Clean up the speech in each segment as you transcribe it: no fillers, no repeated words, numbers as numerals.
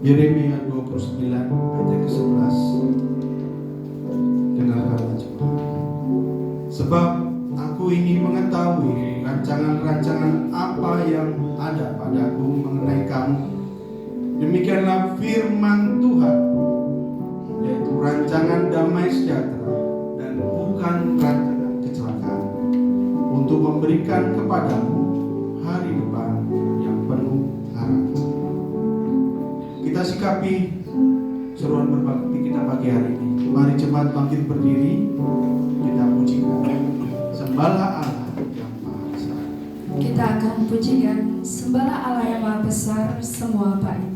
Yeremia 29 ayat ke-11. Dengarkanlah jemaat. Sebab aku ini mengetahui rancangan-rancangan apa yang ada padaku mengenai kamu. Demikianlah firman Tuhan, yaitu rancangan damai sejahtera dan bukan rancangan kecelakaan, untuk memberikan kepadamu hari depan yang penuh harapan. Kita sikapi seruan berbakti kita pagi hari ini. Mari jemaat bangkit berdiri, kita pujikan sembahlah Allah yang Maha Besar. Kita akan pujikan sembahlah Allah yang Maha Besar, semua baik.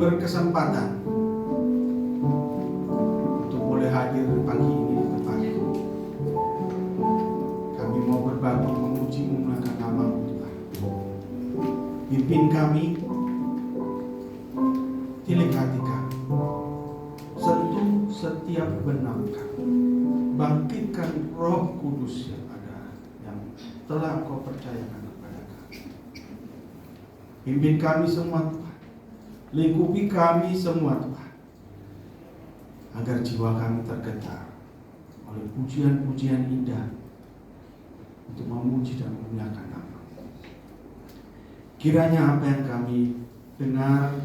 Berkesempatan untuk boleh hadir pagi ini di tempat ini. Kami mau berbagi memuji memuliakan nama-Mu Tuhan. Pimpin kami, tilik hati kami, sentuh setiap benang kami, bangkitkan Roh Kudus yang ada, yang telah Kau percayakan kepada kami. Pimpin kami semua Tuhan. Lingkupi kami semua Tuhan, agar jiwa kami tergetar oleh pujian-pujian indah untuk memuji dan memuliakan nama. Kiranya apa yang kami dengar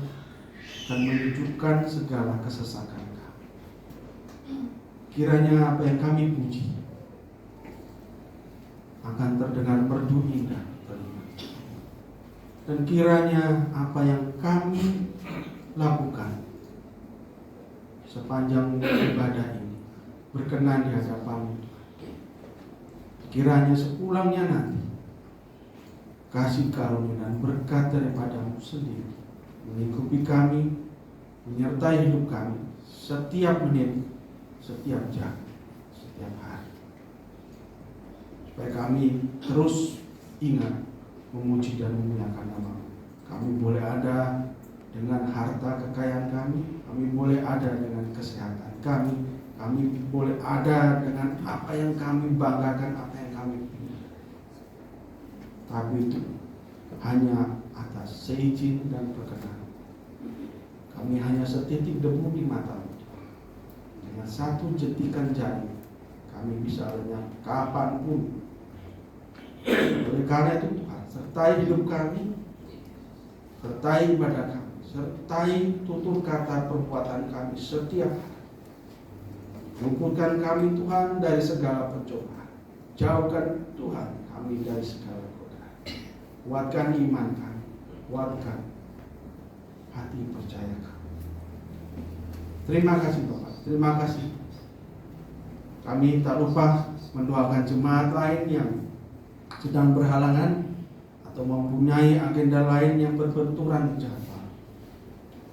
dan menunjukkan segala kesesakan kami. Kiranya apa yang kami puji akan terdengar merdu indah. Dan kiranya apa yang kami lakukan sepanjang ibadah ini berkenan di hadapan-Mu. Kiranya sepulangnya nanti kasih karunia dan berkat daripada-Mu sendiri melingkupi kami, menyertai hidup kami setiap menit, setiap jam, setiap hari, supaya kami terus ingat memuji dan memuliakan nama-Mu. Kami boleh ada dengan harta kekayaan kami boleh ada dengan kesehatan kami boleh ada dengan apa yang kami banggakan, apa yang kami punya. Tapi itu hanya atas seizin dan perkenan. Kami hanya setitik debu di mata-Mu. Dengan satu jentikan jari kami bisa lenyap kapanpun. Oleh karena itu Tuhan, sertai hidup kami, sertai ibadah kami, sertai tutur kata perbuatan kami setiap hari. Luputkan kami Tuhan dari segala pencobaan. Jauhkan Tuhan kami dari segala godaan. Kuatkan iman kami, kuatkan hati percaya kami. Terima kasih Bapak, terima kasih. Kami tak lupa mendoakan jemaat lain yang sedang berhalangan atau mempunyai agenda lain yang berbenturan jadwal.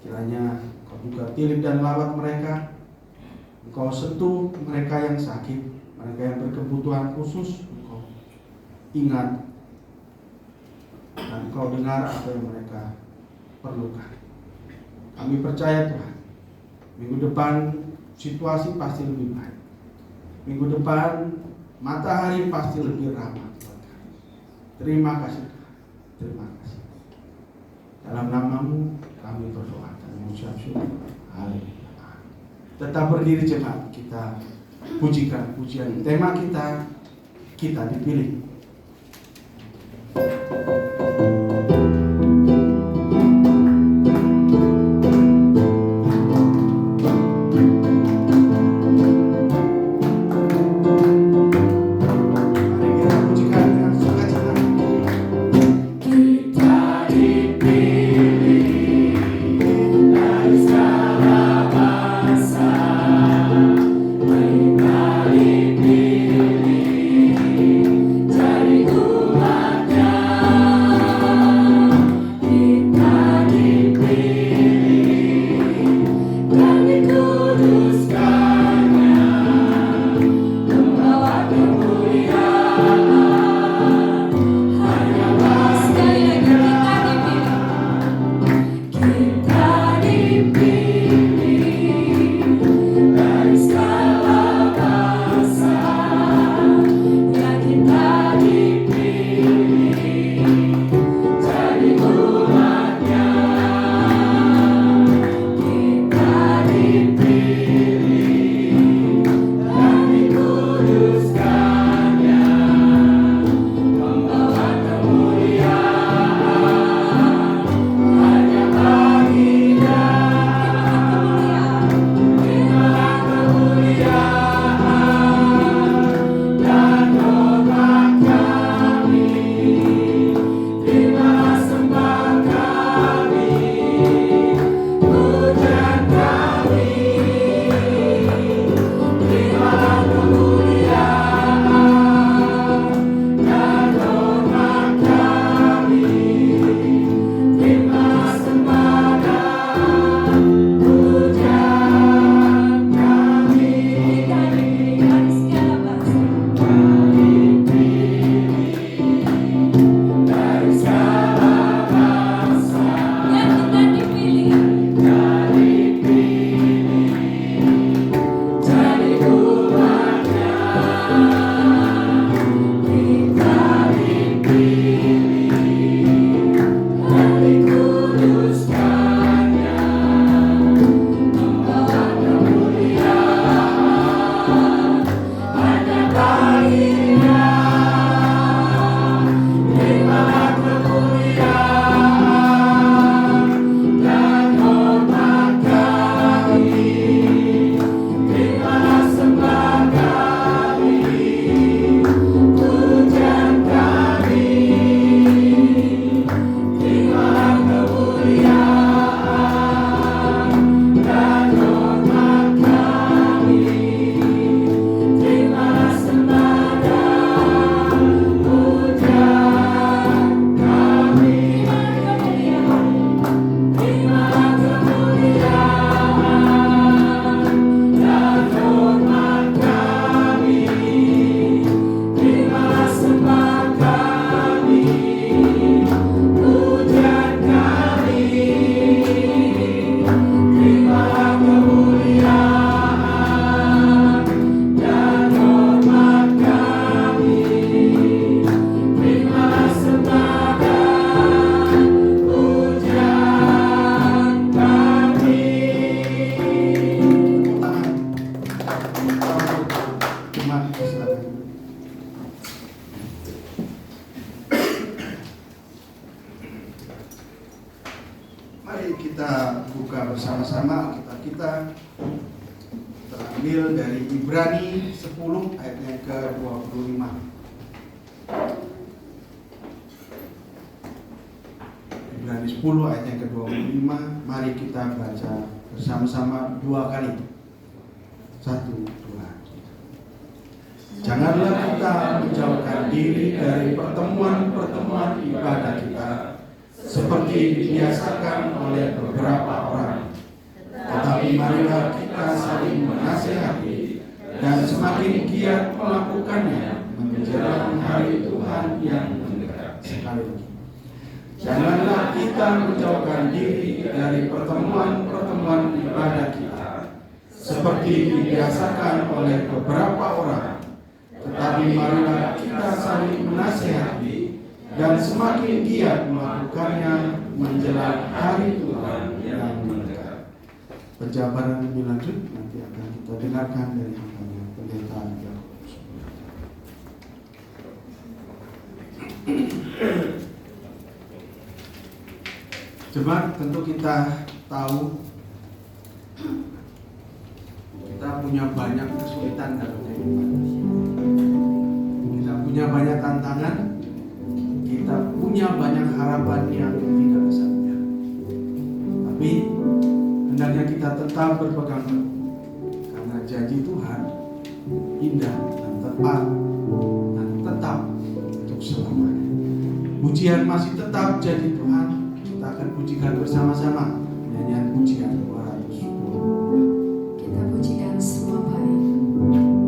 Kiranya Kau buka tilip dan lawat mereka. Engkau sentuh mereka yang sakit, mereka yang berkebutuhan khusus. Engkau ingat dan Engkau dengar apa yang mereka perlukan. Kami percaya Tuhan, minggu depan situasi pasti lebih baik. Minggu depan matahari pasti lebih ramah buat kami. Terima kasih Tuhan, terima kasih. Dalam nama-Mu kami berdoa dan mengucap syukur. Haleluya. Tetap berdiri jemaat, kita pujikan pujian tema kita dipilih. Kita dipilih Mari kita buka bersama-sama Alkitab kita, terambil dari Ibrani 10 ayatnya ke-25. Ibrani 10 ayatnya ke-25. Mari kita baca bersama-sama 2 kali. 1, 2. Janganlah kita menjauhkan diri dari pertemuan-pertemuan ibadah kita, seperti dibiasakan oleh beberapa orang. Tetapi marilah kita saling menasihati dan semakin giat melakukannya menjelang hari Tuhan yang mendekat. Sekali lagi. Janganlah kita menjauhkan diri dari pertemuan-pertemuan ibadah kita, seperti dibiasakan oleh beberapa orang. Tetapi marilah kita saling menasihati dan semakin giat melakukannya menjelang hari Tuhan yang mendekat. Penjabaran lebih lanjut nanti akan kita dengarkan dari hambanya Pendeta Yakobus. Jemaat, tentu kita tahu kita punya banyak kesulitan dalam kehidupan. Kita punya banyak tantangan. Kita punya banyak harapan yang tidak besarnya. Tapi hendaknya kita tetap berpegang teguh, karena janji Tuhan indah dan tepat dan tetap untuk selamanya. Pujian masih tetap jadi Tuhan. Kita akan pujikan bersama-sama nyanyian pujian 210. Kita pujikan semua baik. Wow.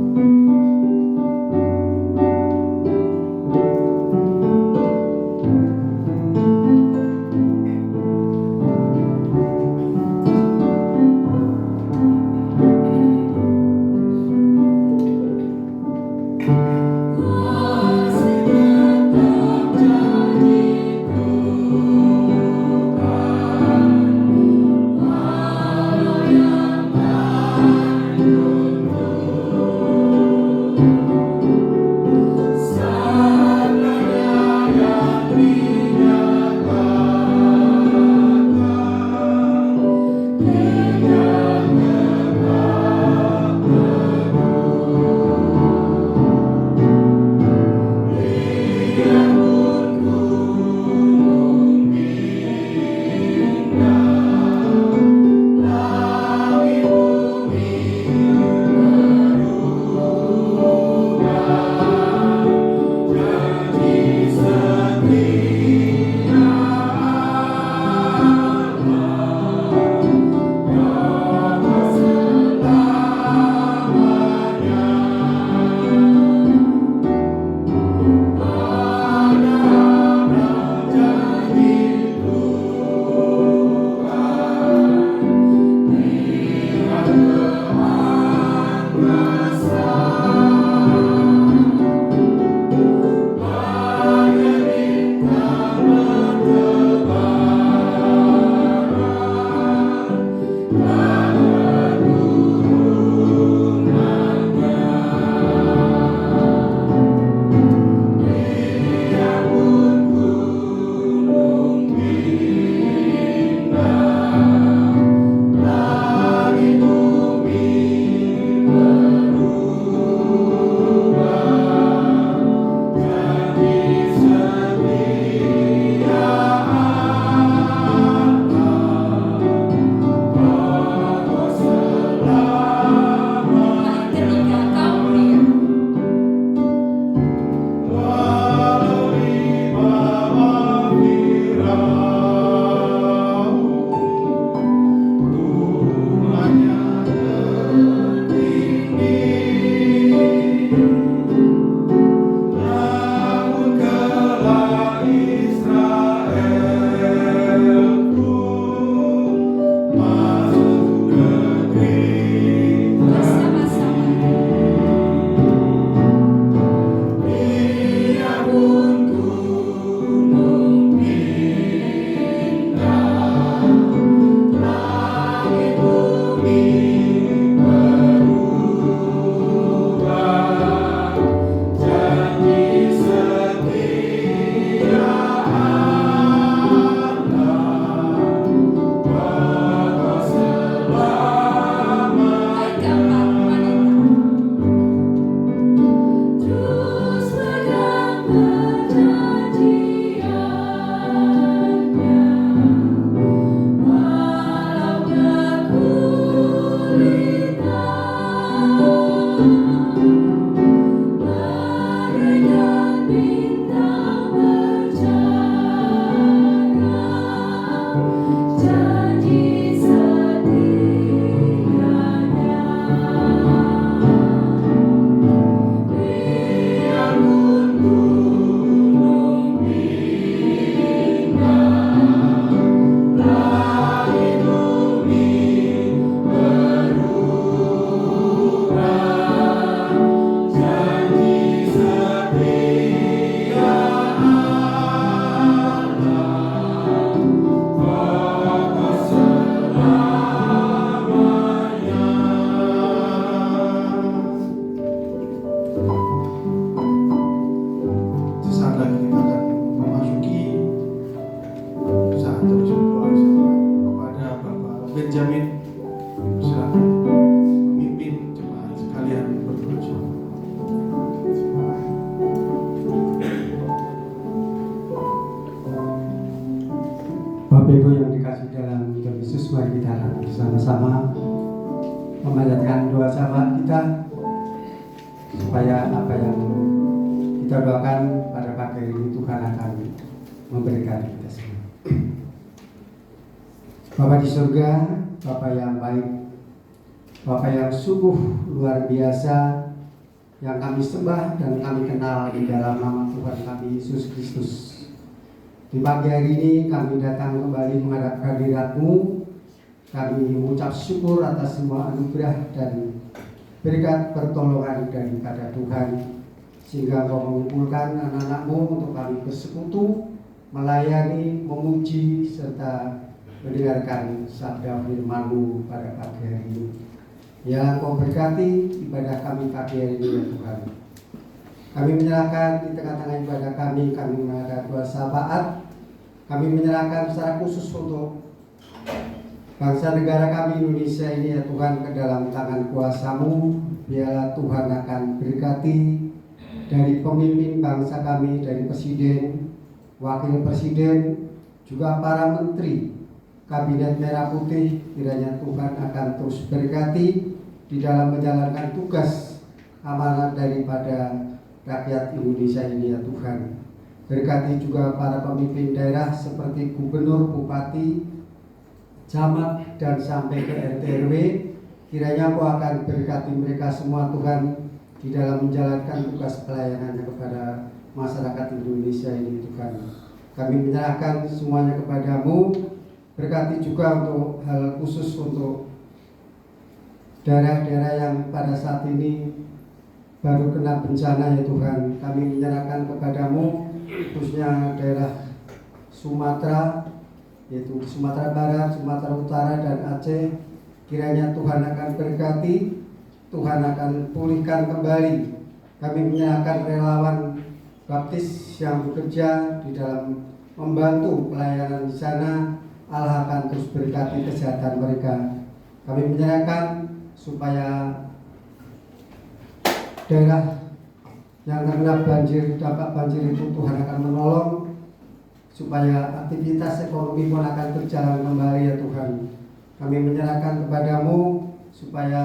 Bapak Ibu yang dikasih dalam Tuhan Yesus, mari kita bersama-sama memanjatkan doa sahabat kita supaya apa yang kita doakan pada pagi ini Tuhan akan memberikan kita semua. Bapa di surga, Bapa yang baik, Bapa yang sungguh luar biasa, yang kami sembah dan kami kenal di dalam nama Tuhan kami Yesus Kristus. Di pagi hari ini kami datang kembali menghadap hadirat-Mu. Kami mengucap syukur atas semua anugerah dan berkat pertolongan daripada Tuhan, sehingga Kau mengumpulkan anak-anak-Mu untuk kami bersekutu, melayani, memuji, serta mendengarkan sabda firman-Mu pada pagi hari ini. Ya, Kau berkati ibadah kami pagi hari ini ya Tuhan. Kami menyerahkan di tengah-tengah ibadah kami menyerahkan doa syafaat. Kami menyerahkan secara khusus untuk bangsa negara kami Indonesia ini ya Tuhan ke dalam tangan kuasa-Mu. Biarlah Tuhan akan berkati dari pemimpin bangsa kami, dari presiden, wakil presiden, juga para menteri Kabinet Merah Putih. Kiranya Tuhan akan terus berkati di dalam menjalankan tugas amanat daripada rakyat Indonesia ini ya Tuhan. Berkati juga para pemimpin daerah seperti gubernur, bupati, camat, dan sampai ke RT RW. Kiranya Kau akan berkati mereka semua Tuhan di dalam menjalankan tugas pelayanannya kepada masyarakat Indonesia ini Tuhan. Kami menyerahkan semuanya kepada-Mu. Berkati juga untuk hal khusus untuk daerah-daerah yang pada saat ini baru kena bencana ya Tuhan. Kami menyerahkan kepada-Mu, khususnya daerah Sumatera, yaitu Sumatera Barat, Sumatera Utara, dan Aceh. Kiranya Tuhan akan berkati, Tuhan akan pulihkan kembali. Kami menyerahkan relawan baptis yang bekerja di dalam membantu pelayanan di sana. Allah akan terus berkati kesehatan mereka. Kami menyerahkan supaya daerah yang terkena banjir, dampak banjir itu Tuhan akan menolong, supaya aktivitas ekonomi pun akan berjalan kembali ya Tuhan. Kami menyerahkan kepada-Mu supaya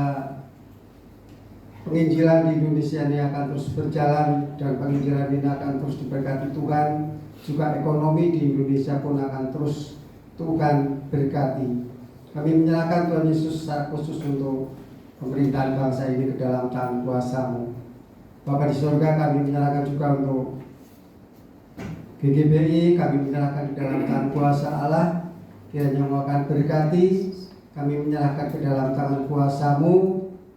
penginjilan di Indonesia ini akan terus berjalan, dan penginjilan ini akan terus diberkati Tuhan. Juga ekonomi di Indonesia pun akan terus Tuhan berkati. Kami menyerahkan Tuhan Yesus secara khusus untuk pemerintahan bangsa ini ke dalam tangan kuasa-Mu. Bapa di surga, kami menyerahkan juga untuk GGBI, kami menyerahkan di dalam tangan kuasa Allah. Kiranya Mu akan berkati. Kami menyerahkan ke dalam tangan kuasa-Mu,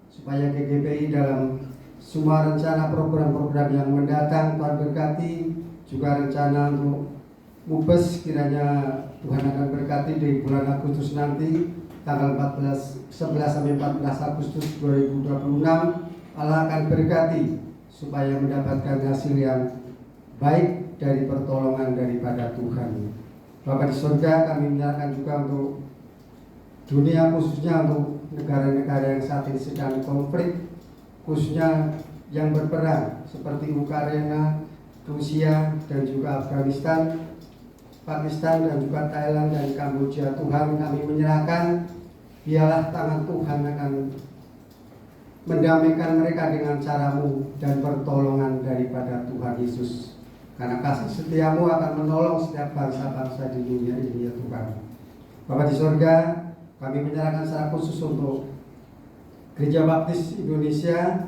supaya GGBI dalam semua rencana program-program yang mendatang Tuhan berkati. Juga rencana untuk Mubes, kiranya Tuhan akan berkati di bulan Agustus nanti, tanggal 11 sampai 14 Agustus 2026. Allah akan berkati supaya mendapatkan hasil yang baik dari pertolongan daripada Tuhan. Bapa di surga, kami menyerahkan juga untuk dunia, khususnya untuk negara-negara yang saat ini sedang konflik, khususnya yang berperang seperti Ukraina, Rusia, dan juga Afghanistan, Pakistan, dan juga Thailand dan Kamboja. Tuhan, kami menyerahkan, biarlah tangan Tuhan akan mendamaikan mereka dengan cara-Mu dan pertolongan daripada Tuhan Yesus. Karena kasih setia-Mu akan menolong setiap bangsa-bangsa di dunia ini ya Tuhan. Bapa di surga, kami menyerahkan secara khusus untuk Gereja Baptis Indonesia,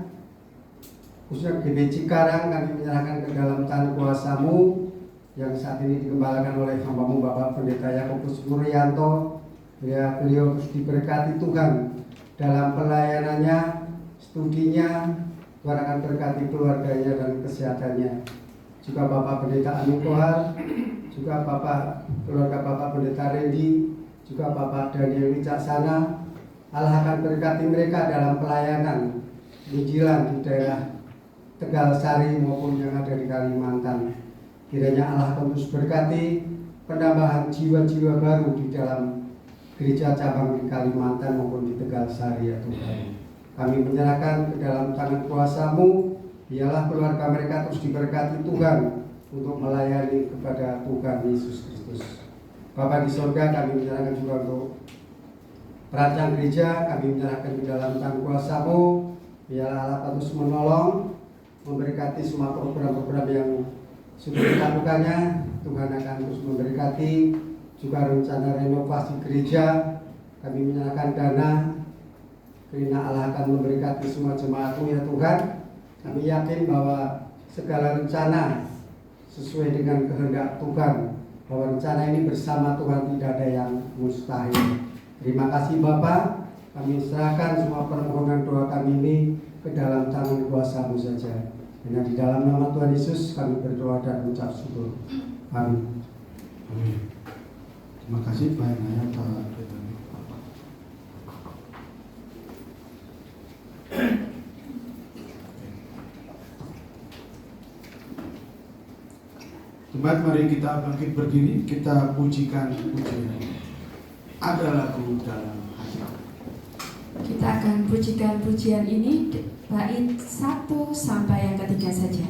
khususnya GBI Cikarang. Kami menyerahkan ke dalam tangan kuasa-Mu yang saat ini dikembalakan oleh hamba-Mu Bapak Pendeta Yakobus Muryanto. Ya, beliau terus diberkati Tuhan dalam pelayanannya, studinya. Tuhan akan berkati keluarganya dan kesehatannya. Juga Bapak Pendeta Anu Kohar, juga keluarga Bapak Pendeta Randy, juga Bapak Daniel Wicaksana. Allah akan berkati mereka dalam pelayanan penginjilan di daerah Tegal Sari maupun yang ada di Kalimantan. Kiranya Allah akan terus berkati penambahan jiwa-jiwa baru di dalam gereja cabang di Kalimantan maupun di Tegal Sari ya Tuhan. Kami menyerahkan ke dalam tangan kuasa-Mu. Biarlah keluarga mereka terus diberkati Tuhan untuk melayani kepada Tuhan Yesus Kristus. Bapa di surga, kami menyerahkan juga untuk perancang gereja, kami menyerahkan di dalam tangan kuasa-Mu. Biarlah Allah terus menolong, memberkati semua program-program yang sudah dilakukannya. Tuhan akan terus memberkati juga rencana renovasi gereja. Kami menyerahkan dana, karena Allah akan memberkati semua jemaat-Mu ya Tuhan. Kami yakin bahwa segala rencana sesuai dengan kehendak Tuhan, bahwa rencana ini bersama Tuhan tidak ada yang mustahil. Terima kasih Bapa. Kami serahkan semua permohonan doa kami ini ke dalam tangan kuasa-Mu saja. Hanya di dalam nama Tuhan Yesus kami berdoa dan mengucap syukur. Amin. Amin. Terima kasih Pak Naya, Pak Peter. Jemaat, mari kita bangkit berdiri, kita pujikan pujian. Ada lagu dalam hati. Kita akan pujikan pujian ini bait 1 sampai yang ketiga saja.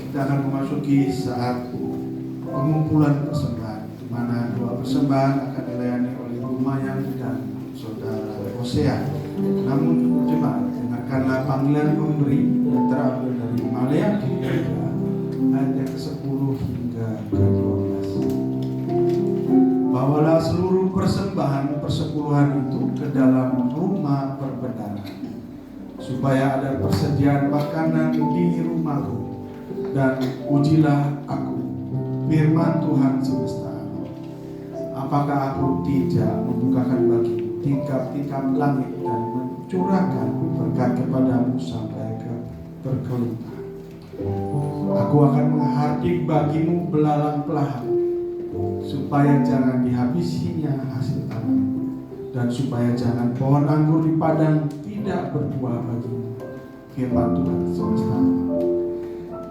Kita akan memasuki saat pengumpulan persembahan, di mana doa persembahan akan dilayani oleh Rumayang dan Saudara Hosea. Namun jemaat, dengarkanlah panggilan pemberi yang terambil dari Maleakhi 3 ayat ke-10 hingga ke-12. Bawalah seluruh persembahan persepuluhan itu ke dalam rumah perbendaharaan, supaya ada persediaan makanan di rumahku. Dan ujilah aku, firman Tuhan semesta alam. Apakah aku tidak membukakan bagimu tingkap-tingkap langit dan mencurahkan berkat kepadamu sampai ke berkelumpang? Aku akan menghardik bagimu belalang pelahan, supaya jangan dihabisinya hasil tanam, dan supaya jangan pohon anggur di padang tidak berbuah bagimu, firman Tuhan semesta alam.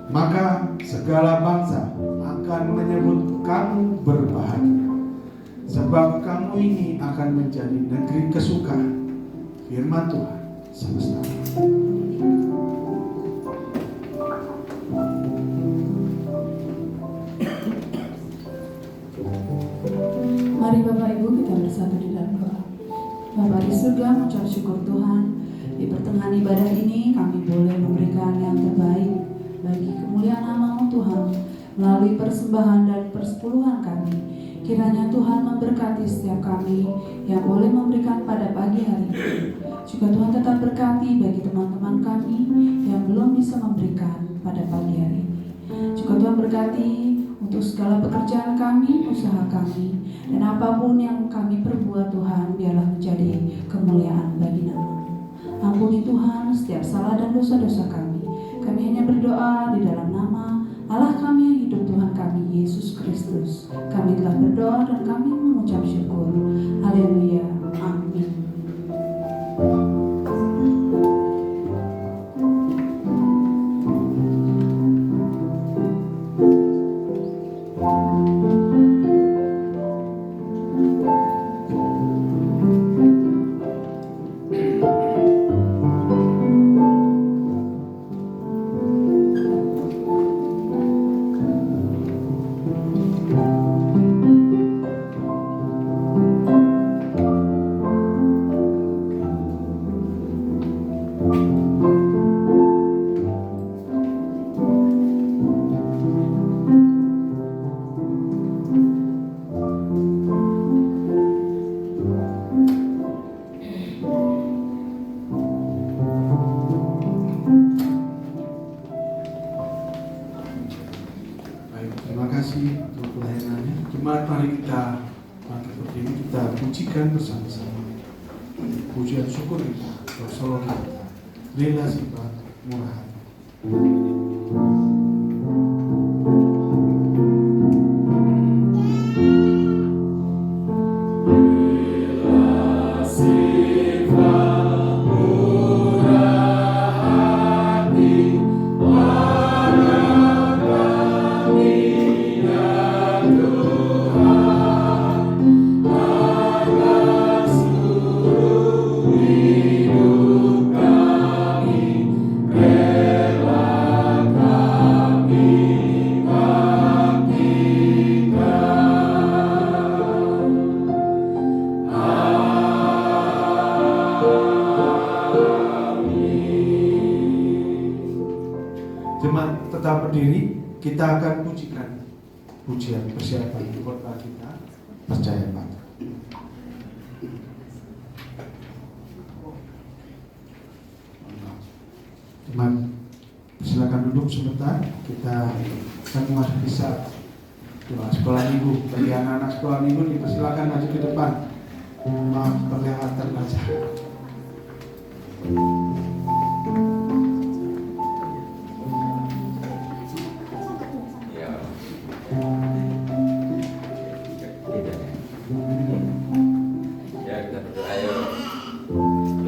Maka segala bangsa akan menyebut kamu berbahagia, sebab kamu ini akan menjadi negeri kesukaan, firman Tuhan semesta alam. Mari Bapak Ibu kita bersatu di dalam doa. Bapa di surga, mengucap syukur Tuhan, di pertengahan ibadah ini kami boleh memberikan yang terbaik bagi kemuliaan nama-Mu Tuhan melalui persembahan dan persepuluhan kami. Kiranya Tuhan memberkati setiap kami yang boleh memberikan pada pagi hari ini. Juga Tuhan tetap berkati bagi teman-teman kami yang belum bisa memberikan pada pagi hari ini. Juga Tuhan berkati untuk segala pekerjaan kami, usaha kami, dan apapun yang kami perbuat Tuhan, biarlah menjadi kemuliaan bagi nama-Mu. Ampuni Tuhan setiap salah dan dosa-dosa kami. Kami hanya berdoa di dalam nama Allah kami yang hidup, Tuhan kami Yesus Kristus. Kami telah berdoa dan kami mengucap syukur. Haleluya. Amin. Mari kita bangkit berdiri, kita pujikan bersama-sama. Pujian syukur kita, doa kita, rela sifat murah hati. Jemaat tetap berdiri, kita akan pujikan pujian persiapan khotbah kita, percaya pada. Jemaat, silakan duduk sebentar, kita akan memasuki saat doa sekolah minggu. Bagi anak-anak sekolah minggu, dipersilakan maju ke depan. Maaf, perlihatan saja.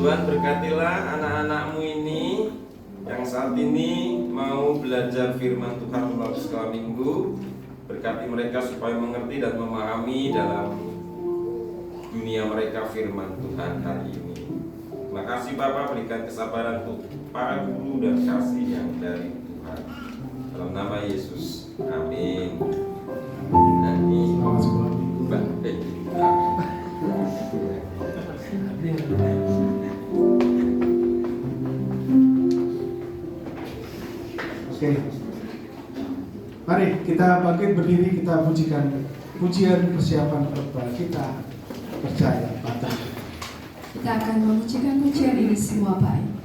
Tuhan berkatilah anak-anak-Mu ini yang saat ini mau belajar firman Tuhan melalui sekolah minggu. Berkati mereka supaya mengerti dan memahami dalam dunia mereka firman Tuhan hari ini. Terima kasih Bapak, berikan kesabaran untuk para guru dan kasih yang dari Tuhan. Dalam nama Yesus, amin. Selamat sekolah minggu. Oke, mari kita bangkit berdiri, kita pujikan pujian persiapan khotbah kita, percaya pada. Kita akan memujikan pujian ini semua baik.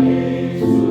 Yesus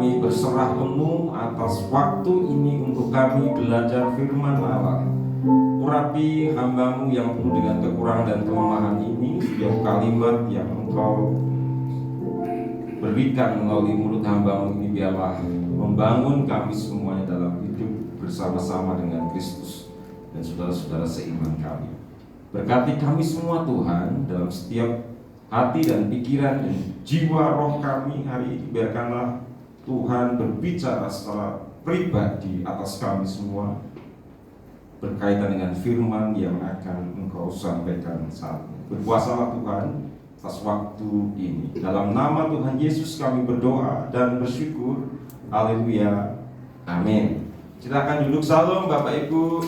kami berserah penuh atas waktu ini untuk kami belajar firman Allah. Urapi hamba-Mu yang penuh dengan kekurangan dan kelemahan ini, setiap kalimat yang Engkau berikan melalui mulut hamba-Mu ini biarlah membangun kami semuanya dalam hidup bersama-sama dengan Kristus dan saudara-saudara seiman kami. Berkati kami semua Tuhan dalam setiap hati dan pikiran dan jiwa roh kami hari ini. Biarkanlah Tuhan berbicara secara pribadi atas kami semua berkaitan dengan firman yang akan Engkau sampaikan saat ini. Berkuasalah Tuhan atas waktu ini. Dalam nama Tuhan Yesus kami berdoa dan bersyukur. Haleluya. Amin. Silakan duduk. Salam Bapak Ibu.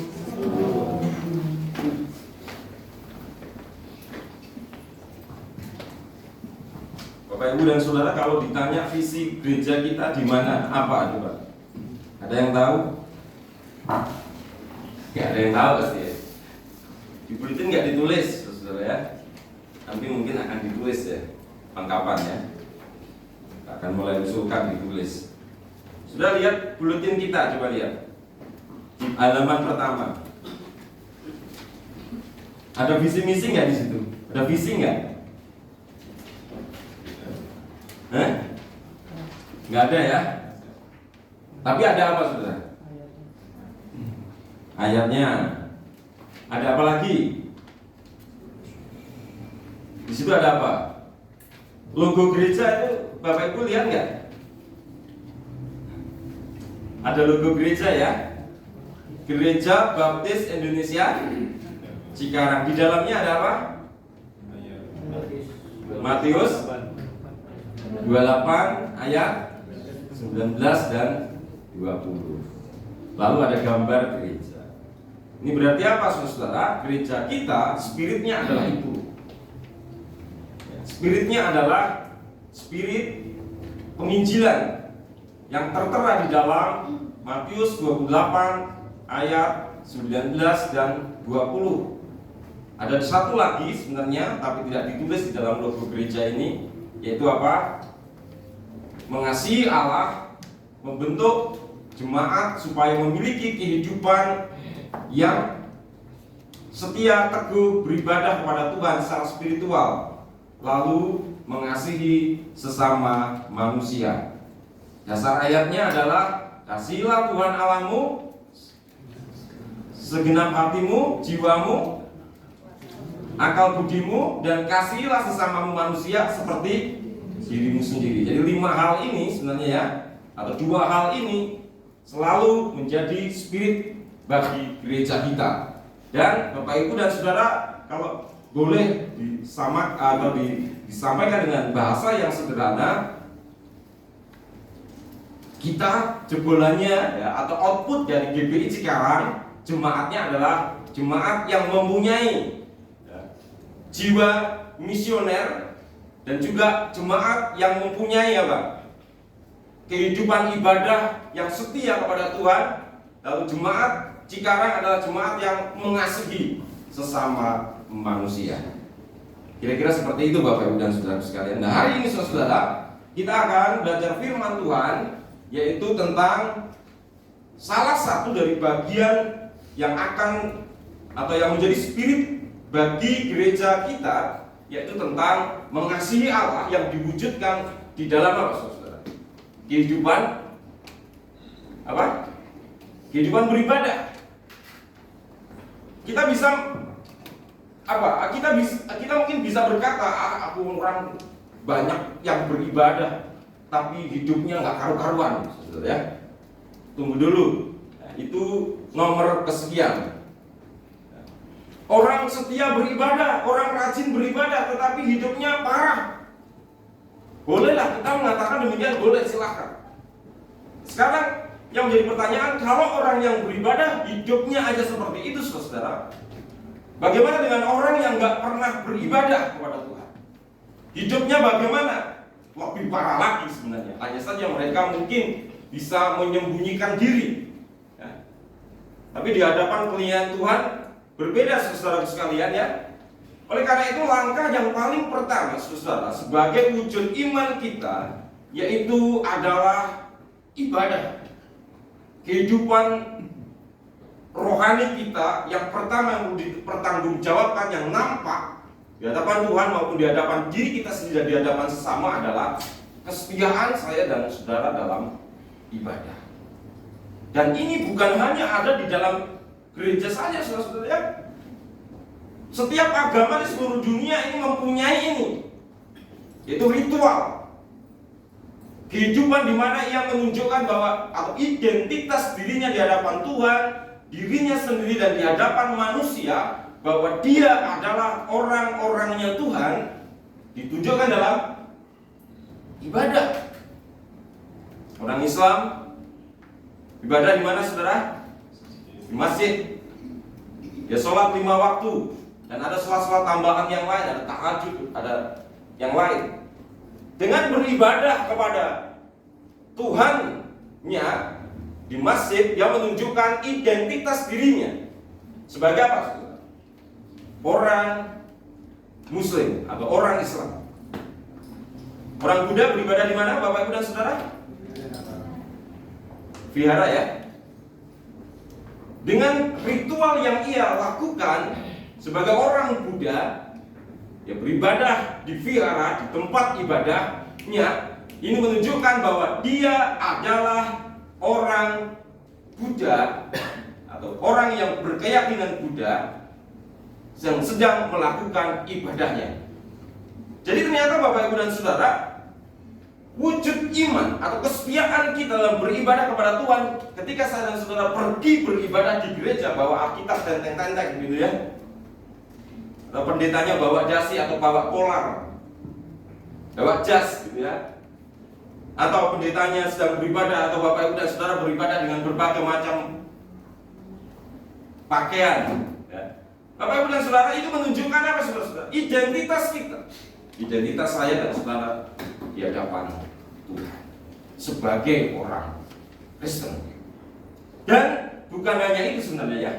Bapak Ibu dan Saudara, kalau ditanya visi gereja kita di mana, apa coba? Ada yang tahu? Nggak ada yang tahu pasti ya. Di bulletin nggak ditulis, Saudara ya. Nanti mungkin akan ditulis ya, lengkapan ya. Akan mulai usulkan ditulis. Sudah lihat bulletin kita, coba lihat di halaman pertama. Ada visi misi nggak di situ? Ada visi nggak? Nggak ada ya. Tapi ada apa Saudara? Ayatnya. Ada apa lagi? Di situ ada apa? Logo gereja itu Bapak Ibu lihat nggak? Ada logo gereja ya. Gereja Baptis Indonesia Cikarang. Di dalamnya ada apa? Matius 28 ayat 19 dan 20. Lalu ada gambar gereja. Ini berarti apa Saudara? Gereja kita spiritnya adalah itu. Spiritnya adalah spirit penginjilan yang tertera di dalam Matius 28 ayat 19 dan 20. Ada satu lagi sebenarnya, tapi tidak ditulis di dalam logo gereja ini, yaitu apa? Mengasihi Allah, membentuk jemaat supaya memiliki kehidupan yang setia, teguh, beribadah kepada Tuhan secara spiritual, lalu mengasihi sesama manusia. Dasar ayatnya adalah kasihilah Tuhan Allahmu segenap hatimu, jiwamu, akal budimu, dan kasihilah sesamamu manusia seperti dirimu sendiri. Jadi 5 hal ini sebenarnya ya, atau 2 hal ini selalu menjadi spirit bagi gereja kita. Dan Bapak Ibu dan Saudara, kalau boleh disampaikan dengan bahasa yang sederhana, kita jebolannya ya, atau output dari GBI Cikarang, jemaatnya adalah jemaat yang mempunyai jiwa misioner dan juga jemaat yang mempunyai apa? Kehidupan ibadah yang setia kepada Tuhan. Lalu jemaat Cikarang adalah jemaat yang mengasihi sesama manusia. Kira-kira seperti itu Bapak Ibu dan Saudara sekalian. Nah, hari ini Saudara, kita akan belajar firman Tuhan, yaitu tentang salah satu dari bagian yang akan atau yang menjadi spirit bagi gereja kita, yaitu tentang mengasihi Allah yang diwujudkan di dalam apa Saudara? Kehidupan apa? Kehidupan beribadah. Kita bisa apa? Kita mungkin bisa berkata, aku orang banyak yang beribadah, tapi hidupnya nggak karu-karuan, Saudara ya. Tunggu dulu, nah, itu nomor kesekian. Orang setia beribadah, orang rajin beribadah, tetapi hidupnya parah. Bolehlah kita mengatakan demikian, boleh, silakan. Sekarang yang menjadi pertanyaan, kalau orang yang beribadah hidupnya aja seperti itu, Saudara, bagaimana dengan orang yang nggak pernah beribadah kepada Tuhan? Hidupnya bagaimana? Lebih parah lagi sebenarnya. Hanya saja mereka mungkin bisa menyembunyikan diri ya. Tapi di hadapan pilihan Tuhan berbeda, saudara sekalian ya. Oleh karena itu langkah yang paling pertama, saudara, sebagai wujud iman kita, yaitu adalah ibadah. Kehidupan rohani kita yang pertama yang dipertanggungjawabkan, yang nampak di hadapan Tuhan maupun di hadapan diri kita sendiri dan di hadapan sesama adalah kesetiaan saya dan saudara dalam ibadah. Dan ini bukan hanya ada di dalam gereja saja, saudara-saudara ya. Setiap agama di seluruh dunia ini mempunyai ini, yaitu ritual. Kehidupan di mana ia menunjukkan bahwa atau identitas dirinya di hadapan Tuhan, dirinya sendiri dan di hadapan manusia, bahwa dia adalah orang-orangnya Tuhan, ditunjukkan dalam ibadah. Orang Islam ibadah di mana, saudara? Di masjid. Dia sholat 5 waktu. Dan ada sholat-sholat tambahan yang lain, ada tahajud, ada yang lain. Dengan beribadah kepada Tuhannya di masjid, dia menunjukkan identitas dirinya sebagai apa? Orang Muslim atau orang Islam. Orang Buddha beribadah di mana, Bapak Ibu dan Saudara? Vihara ya. Dengan ritual yang ia lakukan sebagai orang Buddha, dia beribadah di vihara, di tempat ibadahnya. Ini menunjukkan bahwa dia adalah orang Buddha atau orang yang berkeyakinan Buddha yang sedang melakukan ibadahnya. Jadi ternyata Bapak Ibu dan Saudara, wujud iman atau kesetiaan kita dalam beribadah kepada Tuhan ketika saya dan saudara pergi beribadah di gereja, bawa Alkitab tenteng-tenteng gitu ya, atau pendetanya bawa dasi atau bawa kolar, bawa jas gitu ya, atau pendetanya sedang beribadah atau Bapak Ibu dan Saudara beribadah dengan berbagai macam pakaian ya. Bapak Ibu dan Saudara, itu menunjukkan apa, saudara-saudara? Identitas kita, identitas saya dan saudara di hadapan Tuhan sebagai orang Kristen. Dan bukan hanya itu sebenarnya ya,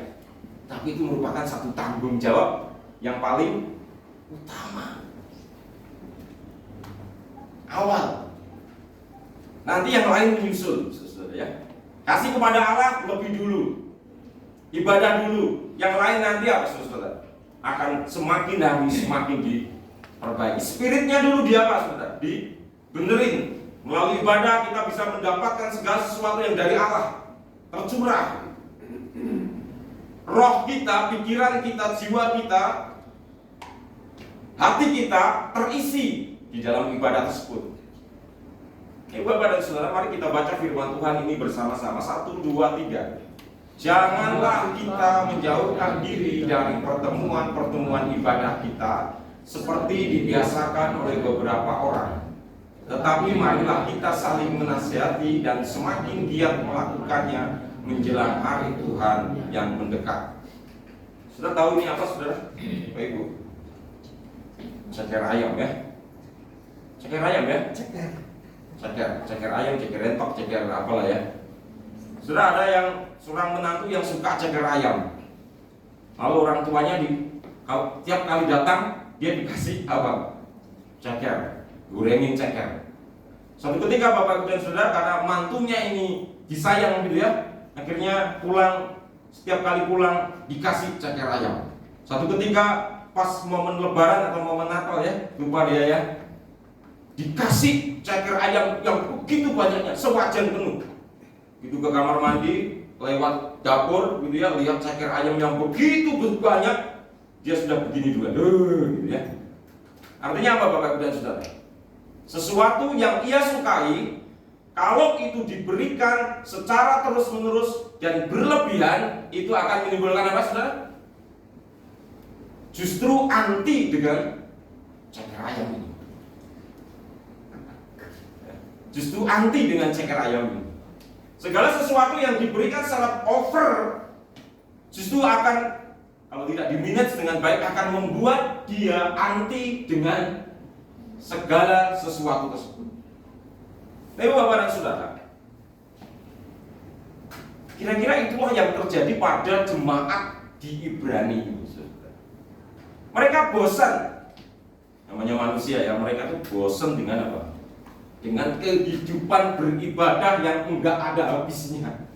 tapi itu merupakan satu tanggung jawab yang paling utama, awal. Nanti yang lain menyusul, saudara ya. Kasih kepada Allah lebih dulu, ibadah dulu, yang lain nanti apa, saudara? Akan semakin hari semakin diperbaiki. Spiritnya dulu dia apa, saudara? Dibenerin. Melalui ibadah kita bisa mendapatkan segala sesuatu yang dari Allah tercurah. Roh kita, pikiran kita, jiwa kita, hati kita terisi di dalam ibadah tersebut. Bapak dan Saudara, mari kita baca firman Tuhan ini bersama-sama. 1, 2, 3. Janganlah kita menjauhkan diri dari pertemuan-pertemuan ibadah kita seperti dibiasakan oleh beberapa orang, tetapi marilah kita saling menasihati dan semakin giat melakukannya menjelang hari Tuhan yang mendekat. Sudah tahu ini apa, saudara? Bapak Ibu, ceker ayam ya, ceker ayam ya, ceker ayam, ceker entok, ceker apalah ya. Sudah ada yang seorang menantu yang suka ceker ayam. Lalu orang tuanya tiap kali datang dia dikasih apa? Ceker, gorengin ceker. Suatu ketika Bapak Ibu dan Saudara, karena mantunya ini disayang gitu ya, akhirnya setiap kali pulang dikasih ceker ayam. Suatu ketika pas momen Lebaran atau momen Natal ya, lupa dia ya, dikasih ceker ayam yang begitu banyaknya, sewajan penuh. Itu ke kamar mandi, lewat dapur gitu ya, lihat ceker ayam yang begitu banyak, dia sudah begini juga, gitu ya. Artinya apa, Bapak Ibu dan Saudara? Sesuatu yang ia sukai, kalau itu diberikan secara terus-menerus dan berlebihan, itu akan menimbulkan apa, saudara? Justru anti dengan ceker ayam ini. Justru anti dengan ceker ayam ini. Segala sesuatu yang diberikan secara over, justru akan, kalau tidak dimanage dengan baik, akan membuat dia anti dengan segala sesuatu tersebut. Tapi Bapak dan Saudara, kira-kira itulah yang terjadi pada jemaat di Ibrani ini. Mereka bosan, namanya manusia ya, mereka tuh bosan dengan apa? dengan kehidupan beribadah yang enggak ada habisnya.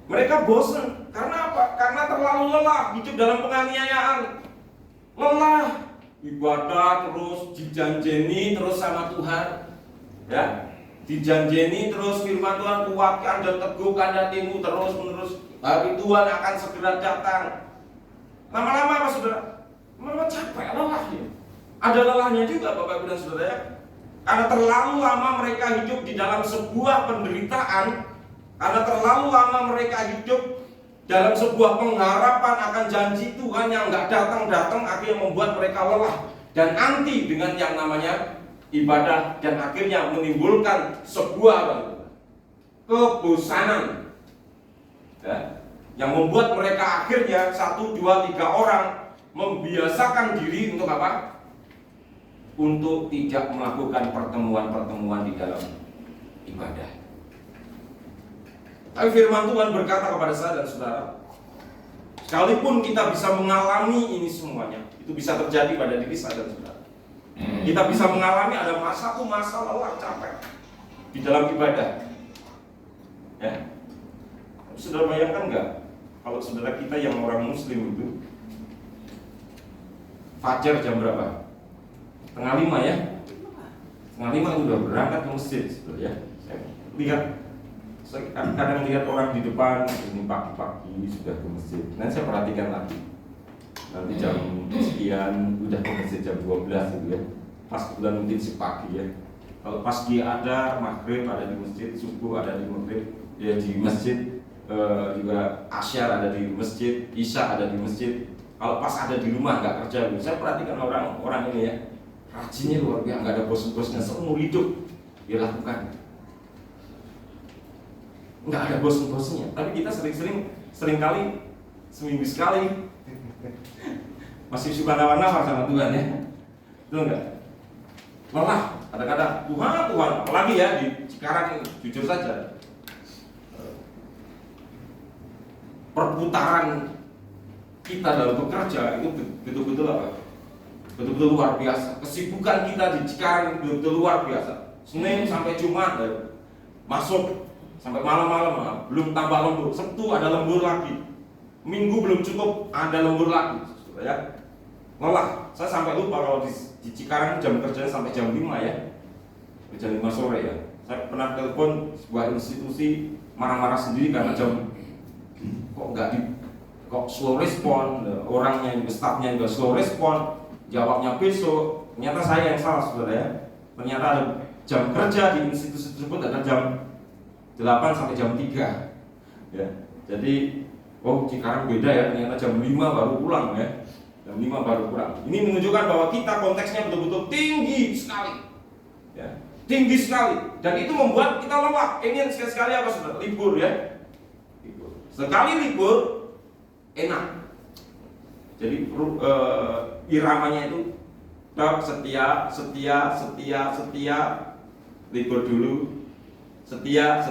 Mereka bosan. Karena apa? Karena terlalu lelah hidup dalam penganiayaan. Lelah ibadah terus dijanjeni terus sama Tuhan, ya, dijanjeni terus firman Tuhan, kuatkan dan teguhkan hatimu terus menerus, hari Tuhan akan segera datang. Lama-lama apa saudara? Lama capek, lelah ya. Ada lelahnya juga Bapak Ibu dan Saudara ya. Karena terlalu lama mereka hidup di dalam sebuah penderitaan, karena terlalu lama mereka hidup dalam sebuah pengharapan akan janji Tuhan yang nggak datang-datang, akhirnya membuat mereka lelah dan anti dengan yang namanya ibadah, dan akhirnya menimbulkan sebuah kebosanan, ya, yang membuat mereka akhirnya 1, 2, 3 orang membiasakan diri untuk apa? Untuk tidak melakukan pertemuan-pertemuan di dalam ibadah. Tapi firman Tuhan berkata kepada saya dan saudara, sekalipun kita bisa mengalami ini semuanya, itu bisa terjadi pada diri saya dan saudara. Kita bisa mengalami ada satu masa lelah, capek di dalam ibadah, ya. Saudara bayangkan nggak, kalau saudara kita yang orang Muslim itu fajar jam berapa? 4:30 ya. 4:30 itu udah berangkat ke masjid, ya. Saya lihat, kadang lihat orang di depan ini pagi-pagi sudah ke masjid. Nanti saya perhatikan lagi, nanti jam sekian udah ke masjid jam 12 gitu ya. Pas kebetulan mungkin si pagi ya. Kalau pas dia ada maghrib ada di masjid, subuh ada di maghrib ya di masjid, juga asyar ada di masjid, isya ada di masjid. Kalau pas ada di rumah nggak kerja, saya perhatikan orang ini ya, rajinnya luar biasa, nggak ada bosan-bosannya, seumur hidup dia lakukan. Nggak ada bosan-bosannya. Tapi kita sering kali seminggu sekali masih suka nawar-nawar sama Tuhan ya, betul nggak? Lelah, kadang-kadang Tuhan, apalagi ya di sekarang ini, jujur saja, perputaran kita dalam bekerja itu betul-betul apa? Betul-betul luar biasa. Kesibukan kita di Cikarang betul-betul luar biasa. Senin sampai Jumat ya, masuk sampai malam-malam, belum tambah lembur. Sabtu ada lembur lagi. Minggu belum cukup, ada lembur lagi. Ya. Lelah. Saya sampai lupa kalau di Cikarang jam kerjanya sampai jam 5 ya. Jam 5 sore ya. Saya pernah telepon sebuah institusi, marah-marah sendiri karena jam kok slow respon, orangnya juga, staffnya juga slow respon, jawabnya besok. Ternyata saya yang salah saudara ya. Ternyata ada jam kerja di institusi tersebut ada jam 8 sampai jam 3 ya. Jadi Cikarang beda ya, ternyata jam 5 baru pulang ya. Jam 5 baru pulang. Ini menunjukkan bahwa kita konteksnya betul-betul tinggi sekali ya. Tinggi sekali. Dan itu membuat kita lelah. Ini sekali-sekali apa saudara? Libur ya. Libur. Sekali libur enak. Jadi iramanya itu setia, libur dulu. Setia,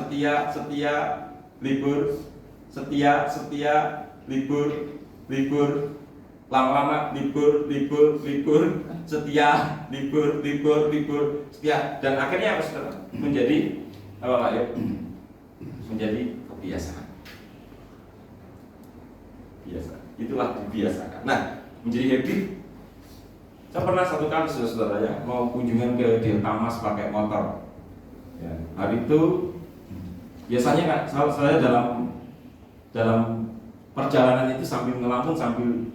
libur, libur, lama-lama libur, setia, libur, setia, dan akhirnya apa saudara? Menjadi apa Pak ya? Menjadi kebiasaan. Biasa, itulah dibiasakan. Nah, menjadi habit. Saya pernah satu kali saudara ya, mau kunjungan ke Delta Mas pakai motor. Ya, hari itu biasanya kan saya dalam perjalanan itu sambil ngelamun, sambil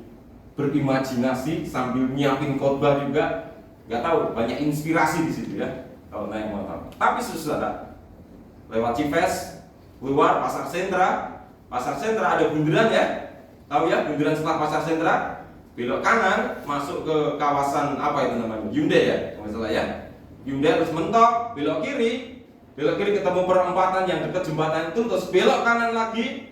berimajinasi, sambil nyiapin khotbah juga, nggak tahu banyak inspirasi di situ ya kalau naik motor. Tapi saudara lewat Cipes, keluar Pasar Sentra ada bundaran ya, tahu ya bundaran setelah Pasar Sentra, belok kanan masuk ke kawasan apa itu namanya Hyundai ya, kalau salah ya. Hyundai terus mentok, belok kiri ketemu perempatan yang dekat jembatan itu, terus belok kanan lagi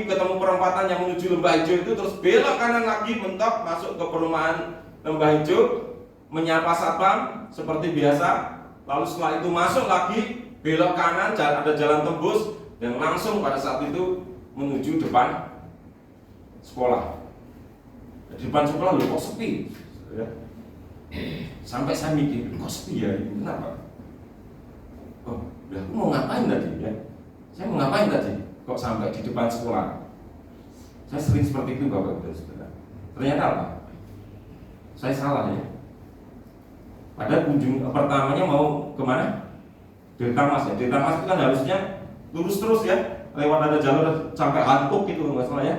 ketemu perempatan yang menuju Lembah Hijau itu, terus belok kanan lagi mentok masuk ke perumahan Lembah Hijau, menyapa satpam seperti biasa, lalu setelah itu masuk lagi belok kanan, ada jalan tembus, dan langsung pada saat itu menuju depan sekolah. Di depan sekolah loh kok sepi ya. Sampai saya mikir, kok sepi ya ini, kenapa? Oh, udah aku mau ngapain tadi ya? Saya mau ngapain tadi? Kok sampai di depan sekolah? Saya sering seperti itu Bapak dan Saudara. Ternyata apa? Saya salah ya. Pada kunjung pertamanya mau kemana? Deltamas ya. Deltamas itu kan harusnya lurus terus ya, lewat ada jalur sampai Hantuk gitu nggak salah ya.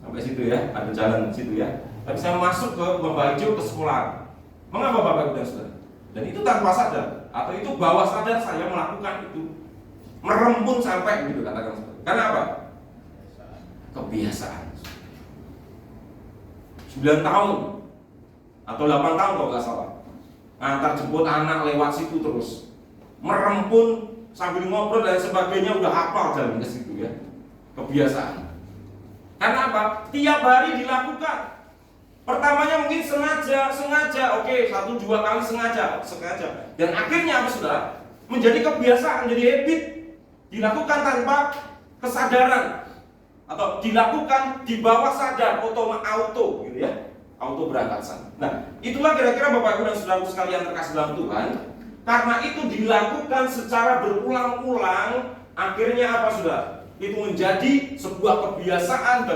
Sampai situ ya, ada jalan situ ya. Tapi saya masuk ke Membajo ke sekolah. Mengapa Bapak dan Saudara? Dan itu tanpa sadar atau itu bawah sadar saya melakukan itu. Merempun sampai gitu katakan. Karena apa? Kebiasaan. 9 tahun atau 8 tahun kalau nggak salah. Ngantar jemput anak lewat situ terus. Merempun sambil ngobrol dan sebagainya udah hafal jalan ke situ ya. Kebiasaan. Karena apa? Tiap hari dilakukan. Pertamanya mungkin sengaja, oke, 1-2 kali sengaja. Dan akhirnya apa Saudara? Menjadi kebiasaan, jadi habit. Dilakukan tanpa kesadaran atau dilakukan di bawah sadar, auto gitu ya. Auto berangkat sana. Nah, itulah kira-kira Bapak Ibu dan Saudaraku sekalian terkasih dalam Tuhan. Karena itu dilakukan secara berulang-ulang, akhirnya apa Saudara? Itu menjadi sebuah kebiasaan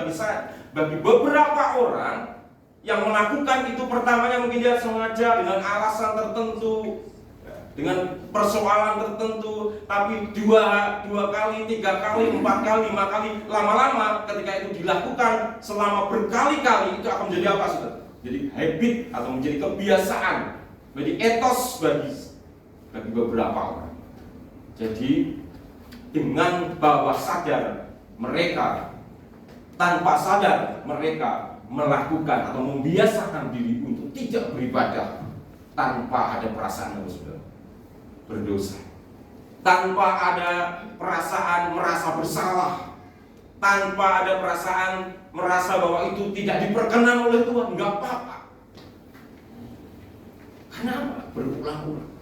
bagi beberapa orang yang melakukan itu. Pertamanya mungkin dia sengaja dengan alasan tertentu, dengan persoalan tertentu, tapi 2 kali, 3 kali, 4 kali, 5 kali, lama-lama ketika itu dilakukan selama berkali-kali itu akan menjadi apa Saudara? Jadi habit atau menjadi kebiasaan, menjadi etos bagi beberapa orang. Jadi dengan bawah sadar mereka, tanpa sadar mereka melakukan atau membiasakan diri untuk tidak beribadah tanpa ada perasaan berdosa, tanpa ada perasaan merasa bersalah, tanpa ada perasaan merasa bahwa itu tidak diperkenan oleh Tuhan. Enggak apa-apa. Kenapa? Berulang-ulang.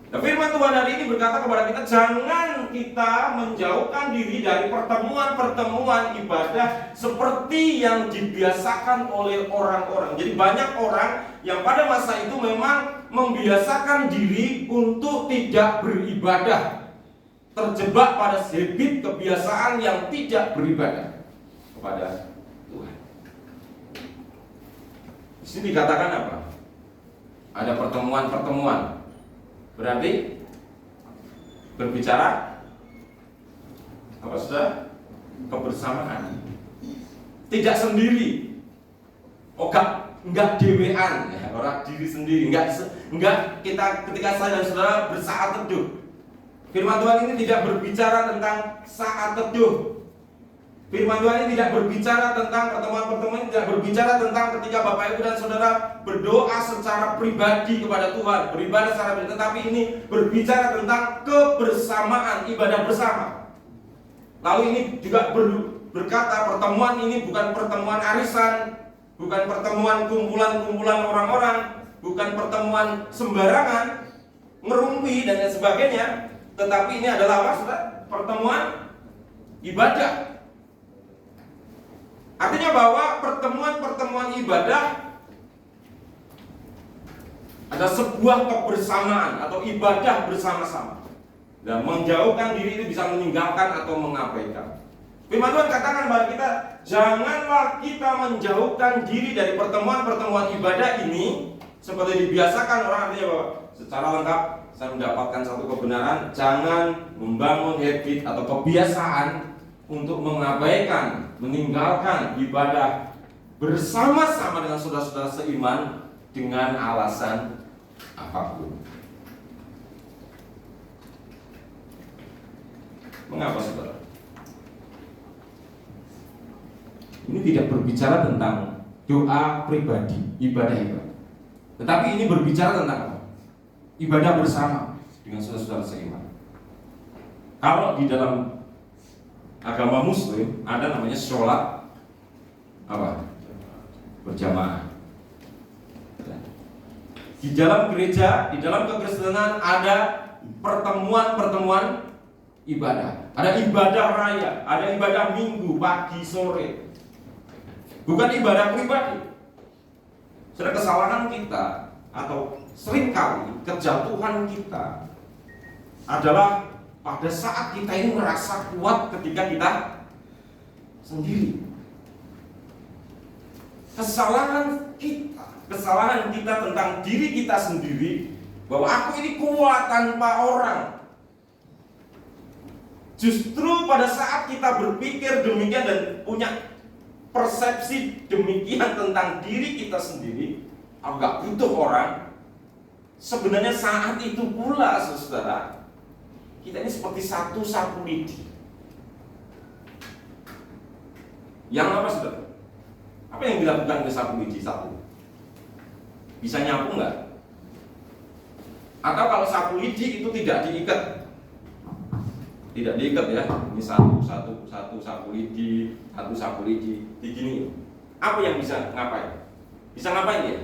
Nah, firman Tuhan hari ini berkata kepada kita, jangan kita menjauhkan diri dari pertemuan-pertemuan ibadah seperti yang dibiasakan oleh orang-orang. Jadi banyak orang yang pada masa itu memang membiasakan diri untuk tidak beribadah, terjebak pada habit kebiasaan yang tidak beribadah kepada Tuhan. Di sini dikatakan apa? Ada pertemuan-pertemuan. Berarti berbicara apa Saudara? Kebersamaan. Tidak sendiri. Enggak dewean ya, orang diri sendiri. Enggak kita ketika saya dan Saudara bersaat teduh. Firman Tuhan ini tidak berbicara tentang saat teduh. Firman Tuhan ini tidak berbicara tentang pertemuan-pertemuan, tidak berbicara tentang ketika Bapak Ibu dan Saudara berdoa secara pribadi kepada Tuhan, beribadah secara pribadi, tetapi ini berbicara tentang kebersamaan, ibadah bersama. Lalu ini juga berkata pertemuan ini bukan pertemuan arisan, bukan pertemuan kumpulan-kumpulan orang-orang, bukan pertemuan sembarangan, ngerumpi dan lain sebagainya, tetapi ini adalah apa Saudara? Pertemuan ibadah. Artinya bahwa pertemuan-pertemuan ibadah ada sebuah kebersamaan atau ibadah bersama-sama. Dan menjauhkan diri itu bisa meninggalkan atau mengabaikan. Firman Tuhan katakan kepada kita, janganlah kita menjauhkan diri dari pertemuan-pertemuan ibadah ini seperti dibiasakan orang. Artinya bahwa secara lengkap saya mendapatkan satu kebenaran, jangan membangun habit atau kebiasaan untuk mengabaikan, meninggalkan ibadah bersama-sama dengan saudara-saudara seiman dengan alasan apapun. Mengapa saudara? Ini tidak berbicara tentang doa pribadi, ibadah. Tetapi ini berbicara tentang apa? Ibadah bersama dengan saudara-saudara seiman. Kalau di dalam agama Muslim ada namanya sholat apa? Berjamaah. Di dalam gereja, di dalam kekristenan ada pertemuan-pertemuan ibadah. Ada ibadah raya, ada ibadah minggu, pagi, sore. Bukan ibadah pribadi. Sudah kesalahan kita atau seringkali kejatuhan kita adalah pada saat kita ini merasa kuat ketika kita sendiri. Kesalahan kita tentang diri kita sendiri, bahwa aku ini kuat tanpa orang. Justru pada saat kita berpikir demikian dan punya persepsi demikian tentang diri kita sendiri, aku gak butuh orang, sebenarnya saat itu pula, saudara, kita ini seperti satu sapu lidi. Yang apa, saudara? Apa yang dilakukan ke sapu lidi satu? Bisa nyapu nggak? Atau kalau sapu lidi itu tidak diikat ya, ini satu sapu lidi, digini. Apa yang bisa ngapain? Bisa ngapain ya?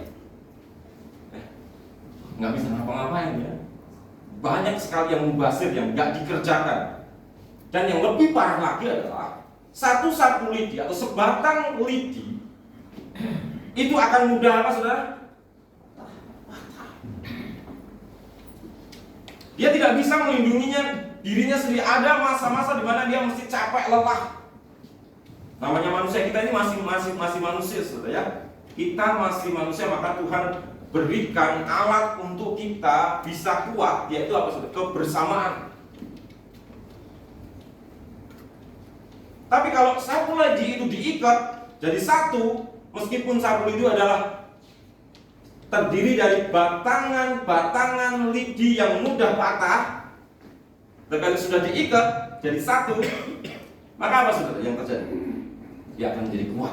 Nggak bisa ngapa-ngapain ya. Banyak sekali yang mubazir yang nggak dikerjakan. Dan yang lebih parah lagi adalah satu sapu lidi atau sebatang lidi itu akan mudah apa, saudara? Dia tidak bisa melindunginya dirinya sendiri. Ada masa-masa di mana dia mesti capek, lelah. Namanya manusia, kita ini masih manusia, saudara ya. Kita masih manusia, maka Tuhan berikan alat untuk kita bisa kuat, yaitu apa, saudara? Kebersamaan. Tapi kalau sapu lidi itu diikat jadi satu, meskipun sapu lidi adalah terdiri dari batangan lidi yang mudah patah, tetapi sudah diikat jadi satu, maka apa, saudara, yang terjadi? Dia akan menjadi kuat.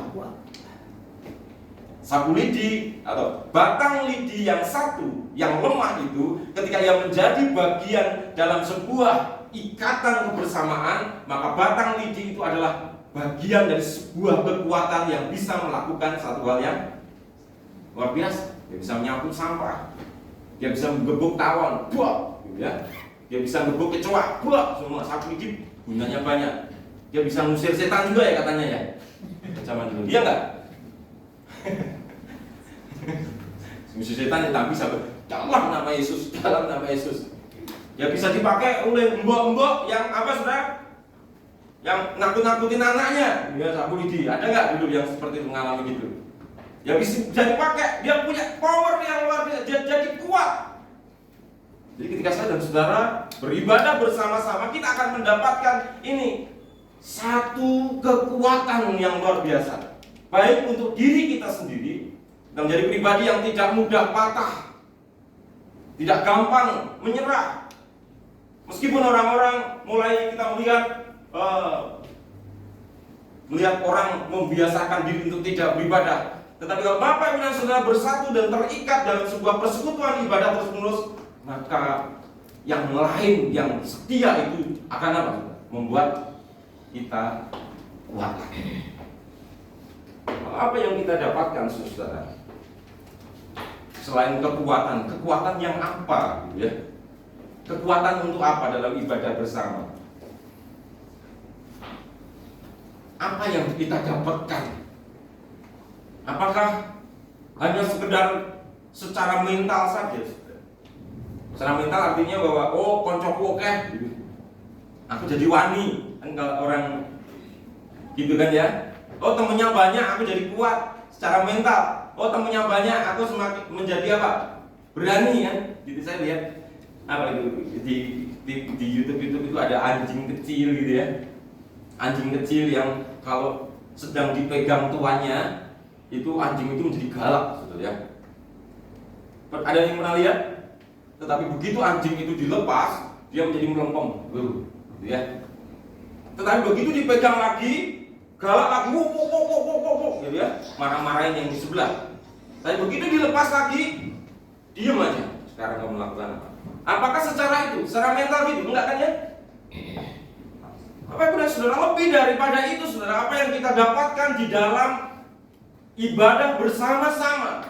Sapu lidi atau batang lidi yang satu, yang lemah itu, ketika ia menjadi bagian dalam sebuah ikatan kebersamaan, maka batang lidi itu adalah bagian dari sebuah kekuatan yang bisa melakukan satu hal yang luar biasa. Dia bisa menyapu sampah, dia bisa menggebuk tawon, buah, ya. Dia bisa menggebuk kecoa, buah, semua. Sapu lidi gunanya banyak. Dia bisa ngusir setan juga ya katanya ya. Zaman dulu, dia enggak? Ngusir setan yang bisa dalam nama Yesus, dalam nama Yesus. Ya bisa dipakai oleh mbok-mbok yang apa, saudara? Yang nakut-nakutin anaknya. Ya, sapu lidi. Ada nggak dulu yang seperti itu, mengalami gitu? Ya bisa dipakai, dia punya power yang luar biasa, dia jadi kuat. Jadi ketika saya dan saudara beribadah bersama-sama, kita akan mendapatkan ini satu kekuatan yang luar biasa. Baik untuk diri kita sendiri, dan menjadi pribadi yang tidak mudah patah, tidak gampang menyerah. Meskipun orang-orang mulai kita melihat orang membiasakan diri untuk tidak beribadah, tetapi kalau Bapak Ibu dan Saudara bersatu dan terikat dalam sebuah persekutuan ibadah terus-menerus, maka yang lain yang setia itu akan apa? Membuat kita kuat. Apa yang kita dapatkan, saudara? Selain kekuatan yang apa, gitu ya? Kekuatan untuk apa dalam ibadah bersama? Apa yang kita dapatkan? Apakah hanya sekedar secara mental saja? Secara mental artinya bahwa koncoku oke, aku jadi wani, kan kalau orang gitu kan ya. Temennya banyak, aku jadi kuat secara mental. Temennya banyak, aku semakin menjadi apa? Berani kan? Gitu saya lihat apa itu di YouTube itu ada anjing kecil gitu ya. Anjing kecil yang kalau sedang dipegang tuannya, itu anjing itu menjadi galak, betul ya. Ada yang pernah lihat? Tetapi begitu anjing itu dilepas, dia menjadi melempem, gitu ya. Tetapi begitu dipegang lagi, galak lagi, gitu ya, marah-marahin yang di sebelah. Tapi begitu dilepas lagi, diam aja. Sekarang kamu melakukan apa? Apakah secara itu, secara mental gitu? Enggak kan ya? Apa yang saudara, lebih daripada itu, saudara, apa yang kita dapatkan di dalam ibadah bersama-sama?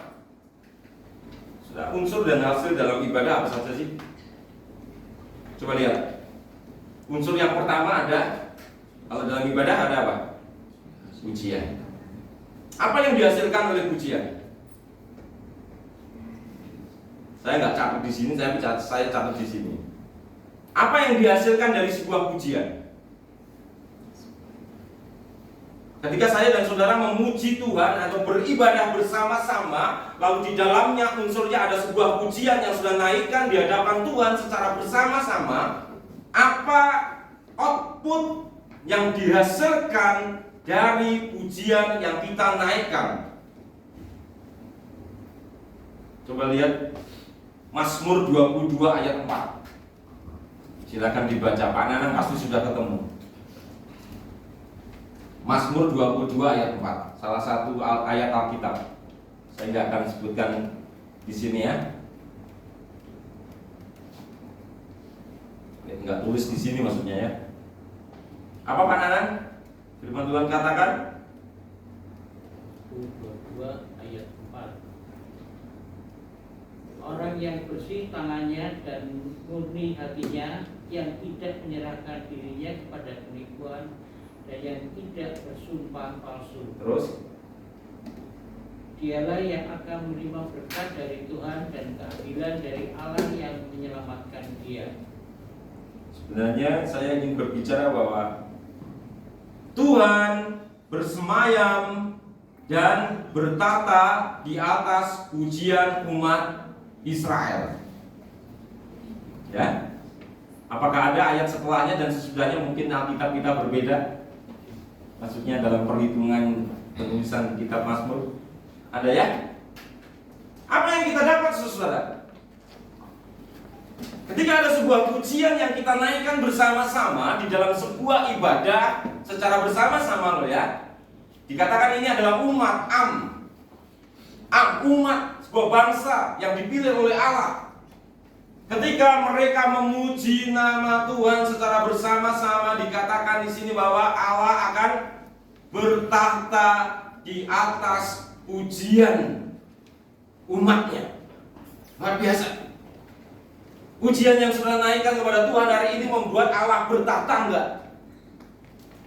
Sudah, unsur dan hasil dalam ibadah apa saja sih? Coba lihat. Unsur yang pertama ada, kalau dalam ibadah ada apa? Pujian. Apa yang dihasilkan oleh pujian? Saya nggak catat di sini, saya catat di sini. Apa yang dihasilkan dari sebuah pujian? Ketika saya dan saudara memuji Tuhan atau beribadah bersama-sama, lalu di dalamnya unsurnya ada sebuah pujian yang sudah naikkan di hadapan Tuhan secara bersama-sama, apa output yang dihasilkan dari pujian yang kita naikkan? Coba lihat Mazmur 22 ayat 4. Silakan dibaca, Pak Nanang pasti sudah ketemu. Mazmur 22 ayat 4, salah satu ayat Alkitab. Saya tidak akan sebutkan di sini ya. Enggak tulis di sini maksudnya ya. Apa Pak Nanang? Firman Tuhan katakan 22 ayat 4. Orang yang bersih tangannya dan murni hatinya, yang tidak menyerahkan dirinya kepada penipuan dan yang tidak bersumpah palsu. terus, Dialah yang akan menerima berkat dari Tuhan dan keadilan dari Allah yang menyelamatkan dia. sebenarnya saya ingin berbicara bahwa Tuhan bersemayam dan bertata di atas pujian umat Israel. Ya, apakah ada ayat setelahnya dan sesudahnya? Mungkin Alkitab kita berbeda. Maksudnya dalam perhitungan penulisan kitab Mazmur ada ya? Apa yang kita dapat saudara? Ketika ada sebuah pujian yang kita naikkan bersama-sama di dalam sebuah ibadah secara bersama-sama loh ya. Dikatakan ini adalah umat umat sebuah bangsa yang dipilih oleh Allah. Ketika mereka memuji nama Tuhan secara bersama-sama, dikatakan di sini bahwa Allah akan bertahta di atas pujian umatnya. Luar biasa. Pujian yang sudah naikkan kepada Tuhan hari ini membuat Allah bertahta enggak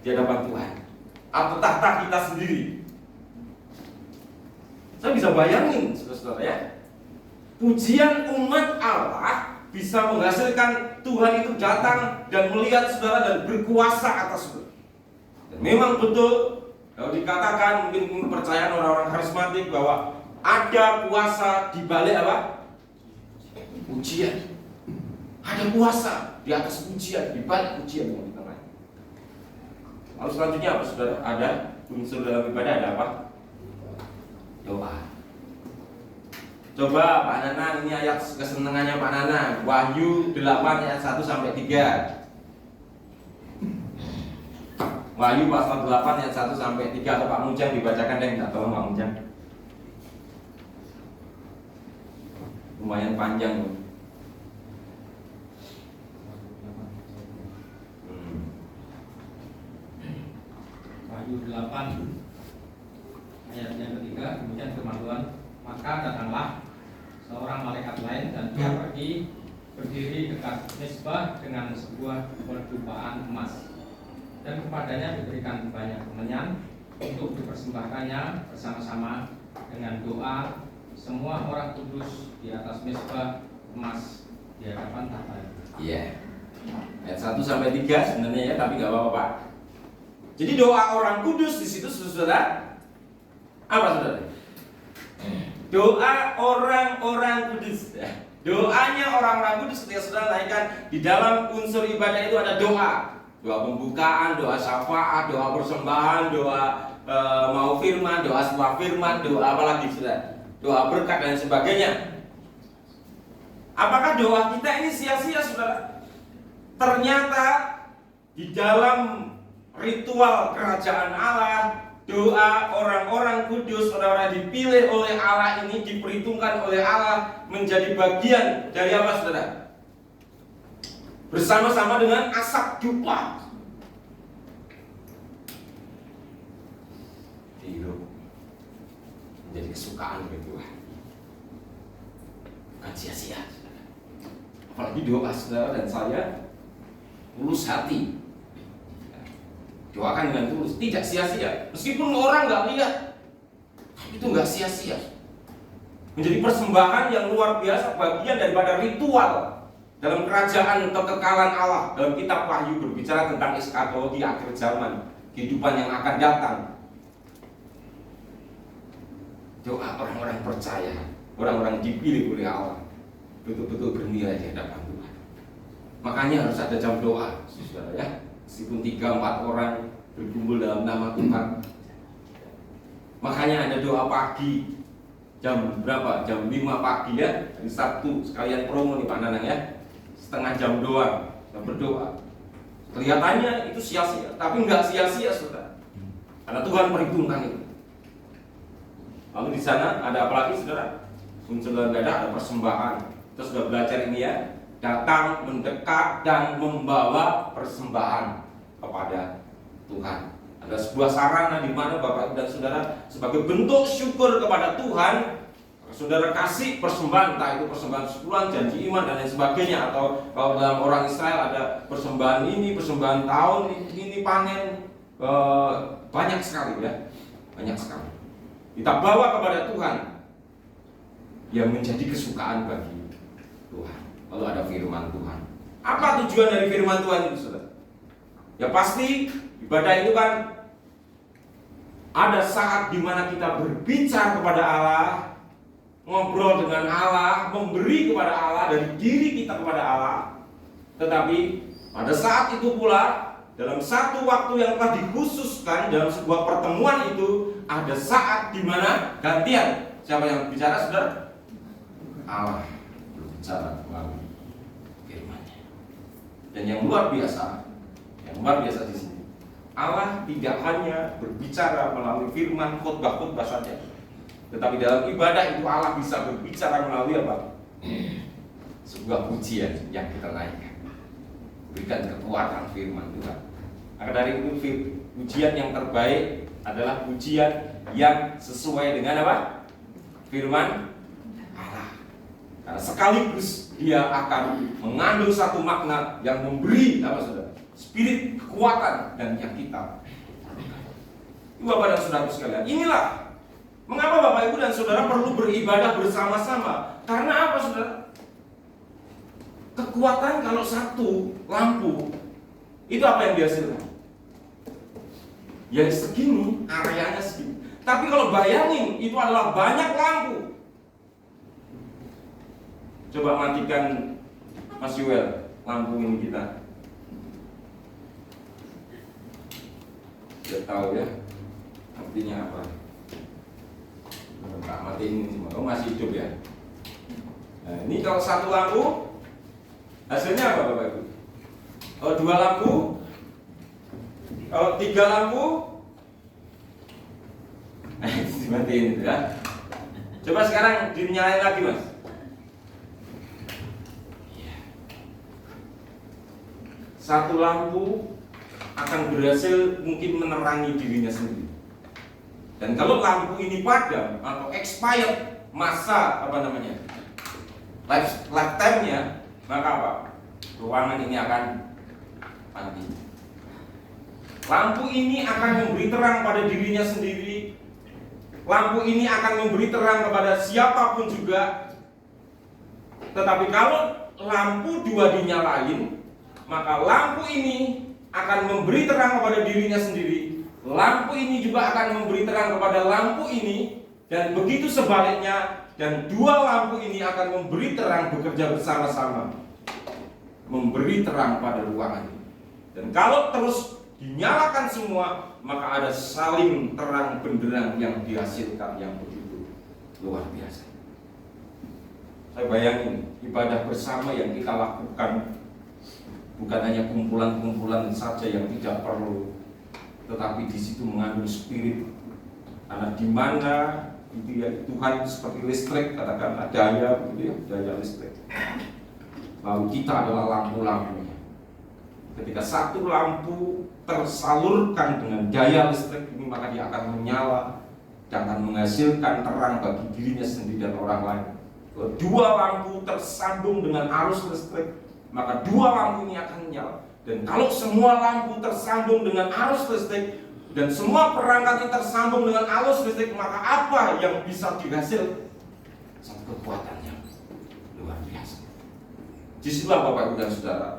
di hadapan Tuhan, atau tahta kita sendiri. Saya bisa bayangin saudara ya, pujian umat Allah bisa menghasilkan Tuhan itu datang dan melihat saudara dan berkuasa atas saudara. Dan memang betul kalau dikatakan mungkin kepercayaan orang-orang karismatik bahwa ada kuasa di balik apa? Pujian. Ada kuasa di atas pujian, di balik pujian yang kita naik. Lalu selanjutnya apa saudara? Ada unsur dalam ibadah, ada apa? Doa. Coba Pak Nanang, ini ayat kesenangannya Pak Nanang, Wahyu 8 ayat 1 sampai 3. Wahyu pasal 8 ayat 1 sampai 3, atau Pak Mujang dibacakan deh, minta tolong Pak Mujang. Lumayan panjang loh. Wahyu 8 ayat yang ketiga, kemudian firman Tuhan, maka datanglah seorang malaikat lain dan dia pergi berdiri dekat mezbah dengan sebuah perjumpaan emas, dan kepadanya diberikan banyak kemenyan untuk dipersembahkannya bersama-sama dengan doa semua orang kudus di atas mezbah emas di hadapan tahta. Iya. Ayat 1 sampai 3 sebenarnya ya, tapi nggak apa-apa Pak. Jadi doa orang kudus di situ saudara, apa saudara? Doa orang-orang kudus. Doanya orang-orang kudus ketika saudara naikkan di dalam unsur ibadah itu ada doa. Doa pembukaan, doa syafaat, doa persembahan, doa mau firman, doa setelah firman, doa apa lagi saudara? Doa berkat dan sebagainya. Apakah doa kita ini sia-sia saudara? Ternyata di dalam ritual kerajaan Allah, doa orang-orang kudus, orang-orang dipilih oleh Allah ini diperhitungkan oleh Allah menjadi bagian dari apa saudara? Bersama-sama dengan asap dupa. Hidup menjadi kesukaan bagi Tuhan. Bukan sia-sia saudara. Apalagi doa saudara dan saya tulus hati. Doakan dengan tulus, tidak sia-sia. Meskipun orang nggak lihat, tapi itu nggak sia-sia. menjadi persembahan yang luar biasa, bagian daripada ritual dalam kerajaan kekekalan Allah. Dalam kitab Wahyu berbicara tentang eskatologi akhir zaman, kehidupan yang akan datang. Doa orang-orang percaya, orang-orang dipilih oleh Allah, betul-betul bernilai di hadapan Tuhan. Makanya harus ada jam doa, saudara ya. Meskipun 3-4 orang berkumpul dalam nama Tuhan. Makanya ada doa pagi. Jam berapa? Jam 5 pagi ya. Hari Sabtu, sekalian promo nih Pak Nanang ya. Setengah jam doang, kita berdoa. Kelihatannya itu sia-sia, tapi enggak sia-sia, saudara. Karena Tuhan perhitungkan itu. Lalu di sana ada apa lagi, saudara? Unsur dalam dada ada persembahan. Kita sudah belajar ini ya. Datang, mendekat, dan membawa persembahan kepada Tuhan. Ada sebuah sarana di mana Bapak dan Saudara sebagai bentuk syukur kepada Tuhan, Saudara kasih persembahan, entah itu persembahan sepuluhan, janji iman, dan lain sebagainya. Atau kalau dalam orang Israel ada persembahan ini, persembahan tahun ini panen, banyak sekali ya, banyak sekali. Kita bawa kepada Tuhan yang menjadi kesukaan bagi Tuhan. Lalu ada firman Tuhan. Apa tujuan dari firman Tuhan itu, saudara? Ya pasti ibadah itu kan ada saat di mana kita berbicara kepada Allah, ngobrol dengan Allah, memberi kepada Allah dari diri kita kepada Allah. Tetapi pada saat itu pula, dalam satu waktu yang telah dikhususkan dalam sebuah pertemuan itu, ada saat di mana gantian. Siapa yang bicara, saudara? Allah berbicara melalui firman-Nya. Dan yang luar biasa di sini, Allah tidak hanya berbicara melalui firman khotbah-khotbah saja, tetapi dalam ibadah itu Allah bisa berbicara melalui apa? Sebuah pujian yang kita naikkan, berikan kekuatan firman Tuhan. Maka dari itu pujian yang terbaik adalah pujian yang sesuai dengan apa? Firman Allah. Karena sekaligus dia akan mengandung satu makna yang memberi apa, saudara? Spirit, kekuatan, dan yang kita. Bapak dan saudara sekalian, inilah mengapa Bapak Ibu dan Saudara perlu beribadah bersama-sama. Karena apa, saudara? Kekuatan kalau satu lampu itu apa yang dihasilkan? Ya segini, areanya segini. Tapi kalau bayangin itu adalah banyak lampu. Coba matikan Mas Yuel lampu ini kita. Dia tahu ya artinya apa. Tak matiin ini semua. Oh, masih hidup ya. Nah, ini kalau satu lampu hasilnya apa Bapak Ibu? Kalau 2 lampu, kalau 3 lampu, dimatiin itu ya. Coba sekarang dinyalain lagi, Mas. Satu lampu akan berhasil mungkin menerangi dirinya sendiri. Dan kalau lampu ini padam atau expired, masa apa namanya, lifetime-nya, maka apa? Ruangan ini akan mati. Lampu ini akan memberi terang pada dirinya sendiri. Lampu ini akan memberi terang kepada siapapun juga. Tetapi kalau lampu 2 dinyalain, maka lampu ini akan memberi terang kepada dirinya sendiri. Lampu ini juga akan memberi terang kepada lampu ini, dan begitu sebaliknya. Dan 2 lampu ini akan memberi terang, bekerja bersama-sama, memberi terang pada ruangan ini. Dan kalau terus dinyalakan semua, maka ada saling terang benderang yang dihasilkan yang begitu luar biasa. Saya bayangin ibadah bersama yang kita lakukan bukan hanya kumpulan-kumpulan saja yang tidak perlu, tetapi di situ mengandung spirit. Karena di mana itu ya, Tuhan seperti listrik, katakanlah daya, gitu ya, daya listrik. Lalu kita adalah lampu-lampunya. Ketika satu lampu tersalurkan dengan daya listrik ini, maka dia akan menyala dan akan menghasilkan terang bagi dirinya sendiri dan orang lain. Kalau 2 lampu tersambung dengan arus listrik, maka 2 lampu ini akan menyala. Dan kalau semua lampu tersambung dengan arus listrik dan semua perangkat ini tersambung dengan arus listrik, maka apa yang bisa dihasilkan? satu kekuatan yang luar biasa. Disitulah Bapak Ibu dan Saudara,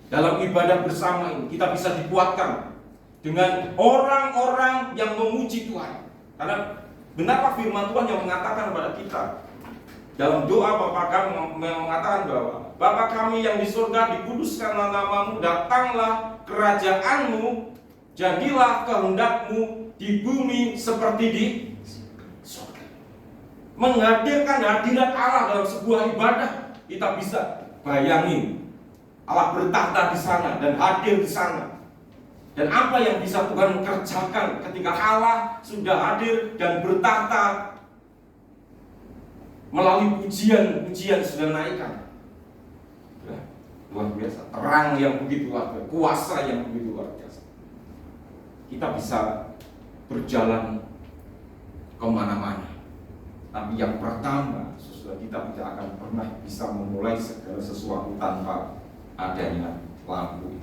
dalam ibadah bersama ini kita bisa dikuatkan dengan orang-orang yang memuji Tuhan. Karena benarlah firman Tuhan yang mengatakan kepada kita dalam doa Bapa kami yang mengatakan bahwa Bapa kami yang di surga, dikuduskanlah namamu, datanglah kerajaanmu, jadilah kehendakmu di bumi seperti di surga. Menghadirkan hadirat Allah dalam sebuah ibadah, kita bisa bayangin Allah bertahta di sana dan hadir di sana. Dan apa yang bisa Tuhan kerjakan ketika Allah sudah hadir dan bertahta melalui pujian-pujian sudah naikkan. Ya, luar biasa, terang yang begitu luar biasa, kuasa yang begitu luar biasa. Kita bisa berjalan kemana-mana. Tapi yang pertama, sesudah kita tidak akan pernah bisa memulai segala sesuatu tanpa adanya lampu.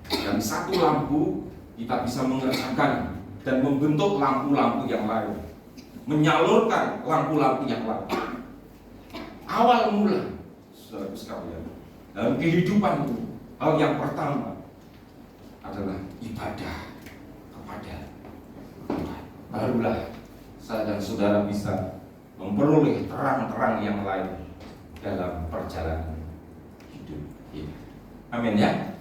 Dan satu lampu kita bisa mengerjakan dan membentuk lampu-lampu yang lain, menyalurkan lampu-lampu yang lain. Awal mula, saudara sekalian, dalam kehidupan ini, hal yang pertama adalah ibadah kepada Tuhan. Barulah saya dan saudara bisa memperoleh terang-terang yang lain dalam perjalanan hidup ini. Amin ya.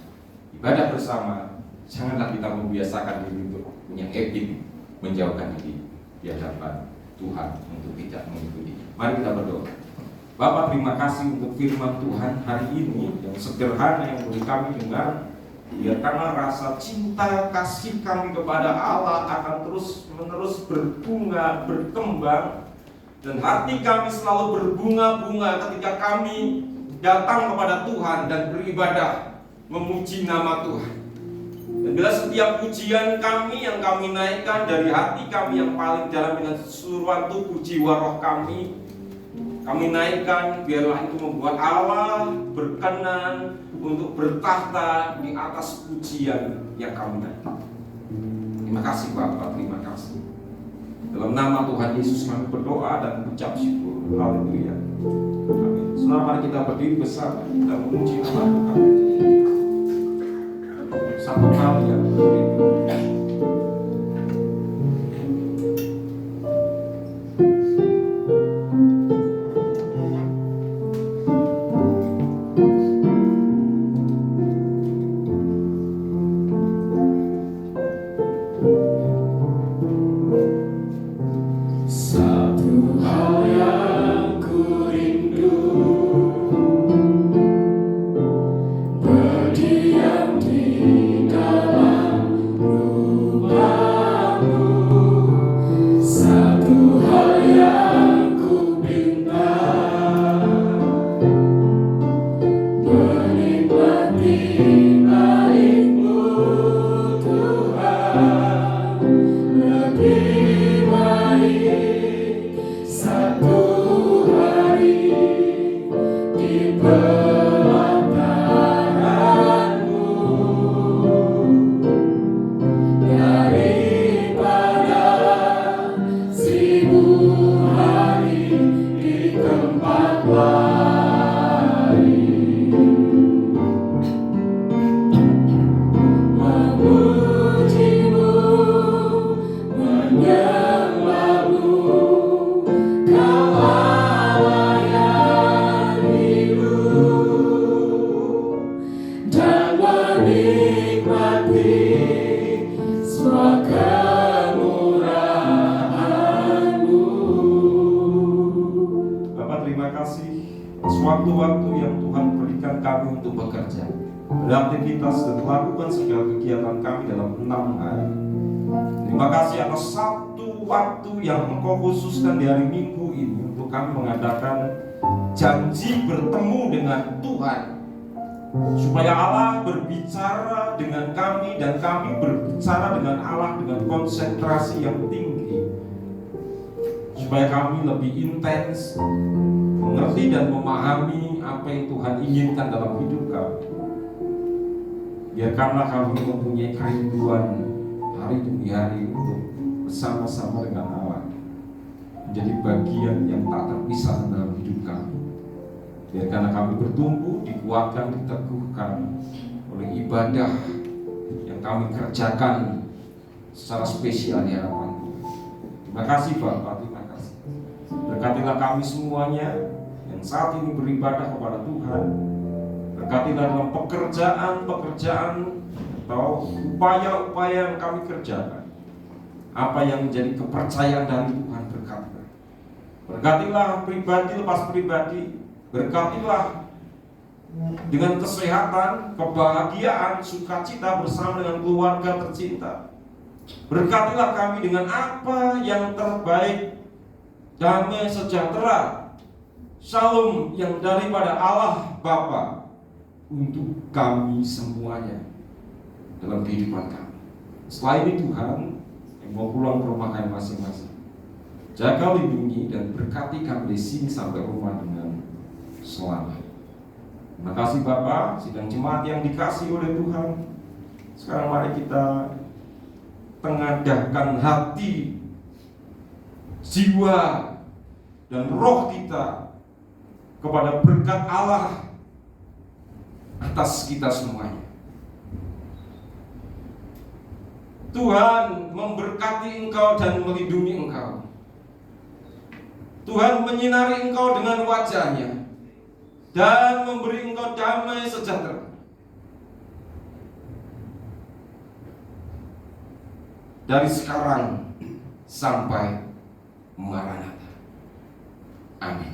Ibadah bersama, janganlah kita membiasakan diri untuk punya habit menjauhkan diri di hadapan Tuhan untuk tidak mengikuti. Mari kita berdoa. Bapa, terima kasih untuk firman Tuhan hari ini yang sederhana yang boleh kami dengar. Biarkanlah rasa cinta kasih kami kepada Allah akan terus-menerus berbunga, berkembang, dan hati kami selalu berbunga-bunga ketika kami datang kepada Tuhan dan beribadah memuji nama Tuhan. Dan bila setiap pujian kami yang kami naikkan dari hati kami yang paling dalam dengan keseluruhan tubuh jiwa roh kami naikkan, biarlah itu membuat Allah berkenan untuk bertahta di atas pujian yang kami naikkan. Terima kasih Bapak, terima kasih. Dalam nama Tuhan Yesus kami berdoa dan mengucap syukur. Haleluya. Amin. Saudara, mari kita berdiri bersama, kita memuji nama Tuhan. Satu kali yang berbeda. Waktu-waktu yang Tuhan berikan kami untuk bekerja, beraktivitas dan melakukan segala kegiatan kami dalam 6 hari. Terima kasih atas satu waktu yang Engkau khususkan di hari Minggu ini untuk kami mengadakan janji bertemu dengan Tuhan, supaya Allah berbicara dengan kami dan kami berbicara dengan Allah dengan konsentrasi yang tinggi, supaya kami lebih intens mengerti dan memahami apa yang Tuhan inginkan dalam hidup kami. Biarkanlah kami mempunyai kerinduan hari demi hari untuk bersama-sama dengan Allah. menjadi bagian yang tak terpisah dalam hidup kami. Biarkanlah kami bertumbuh, dikuatkan, diteguhkan oleh ibadah yang kami kerjakan secara spesial di hadapan Tuhan. Terima kasih Bapak, terima kasih. Berkatilah kami semuanya yang saat ini beribadah kepada Tuhan. Berkatilah dalam pekerjaan atau upaya-upaya yang kami kerjakan. Apa yang menjadi kepercayaan dari Tuhan, berkatilah. Berkatilah pribadi lepas pribadi. Berkatilah dengan kesehatan, kebahagiaan, sukacita bersama dengan keluarga tercinta. Berkatilah kami dengan apa yang terbaik, damai sejahtera, shalom yang daripada Allah Bapa untuk kami semuanya dalam kehidupan kami. Setelah ini Tuhan yang mau pulang ke rumah kami masing-masing, jaga, lindungi, dan berkati kami di sini sampai rumah dengan selamat. Terima kasih Bapak, sidang jemaat yang dikasih oleh Tuhan. Sekarang mari kita tengadahkan hati, jiwa, dan roh kita kepada berkat Allah atas kita semuanya. Tuhan memberkati engkau dan melindungi engkau. Tuhan menyinari engkau dengan wajah-Nya dan memberi engkau damai sejahtera. Dari sekarang sampai Maranatha. Amin.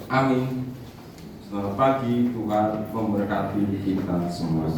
Amin. Selamat pagi, Tuhan memberkati kita semua.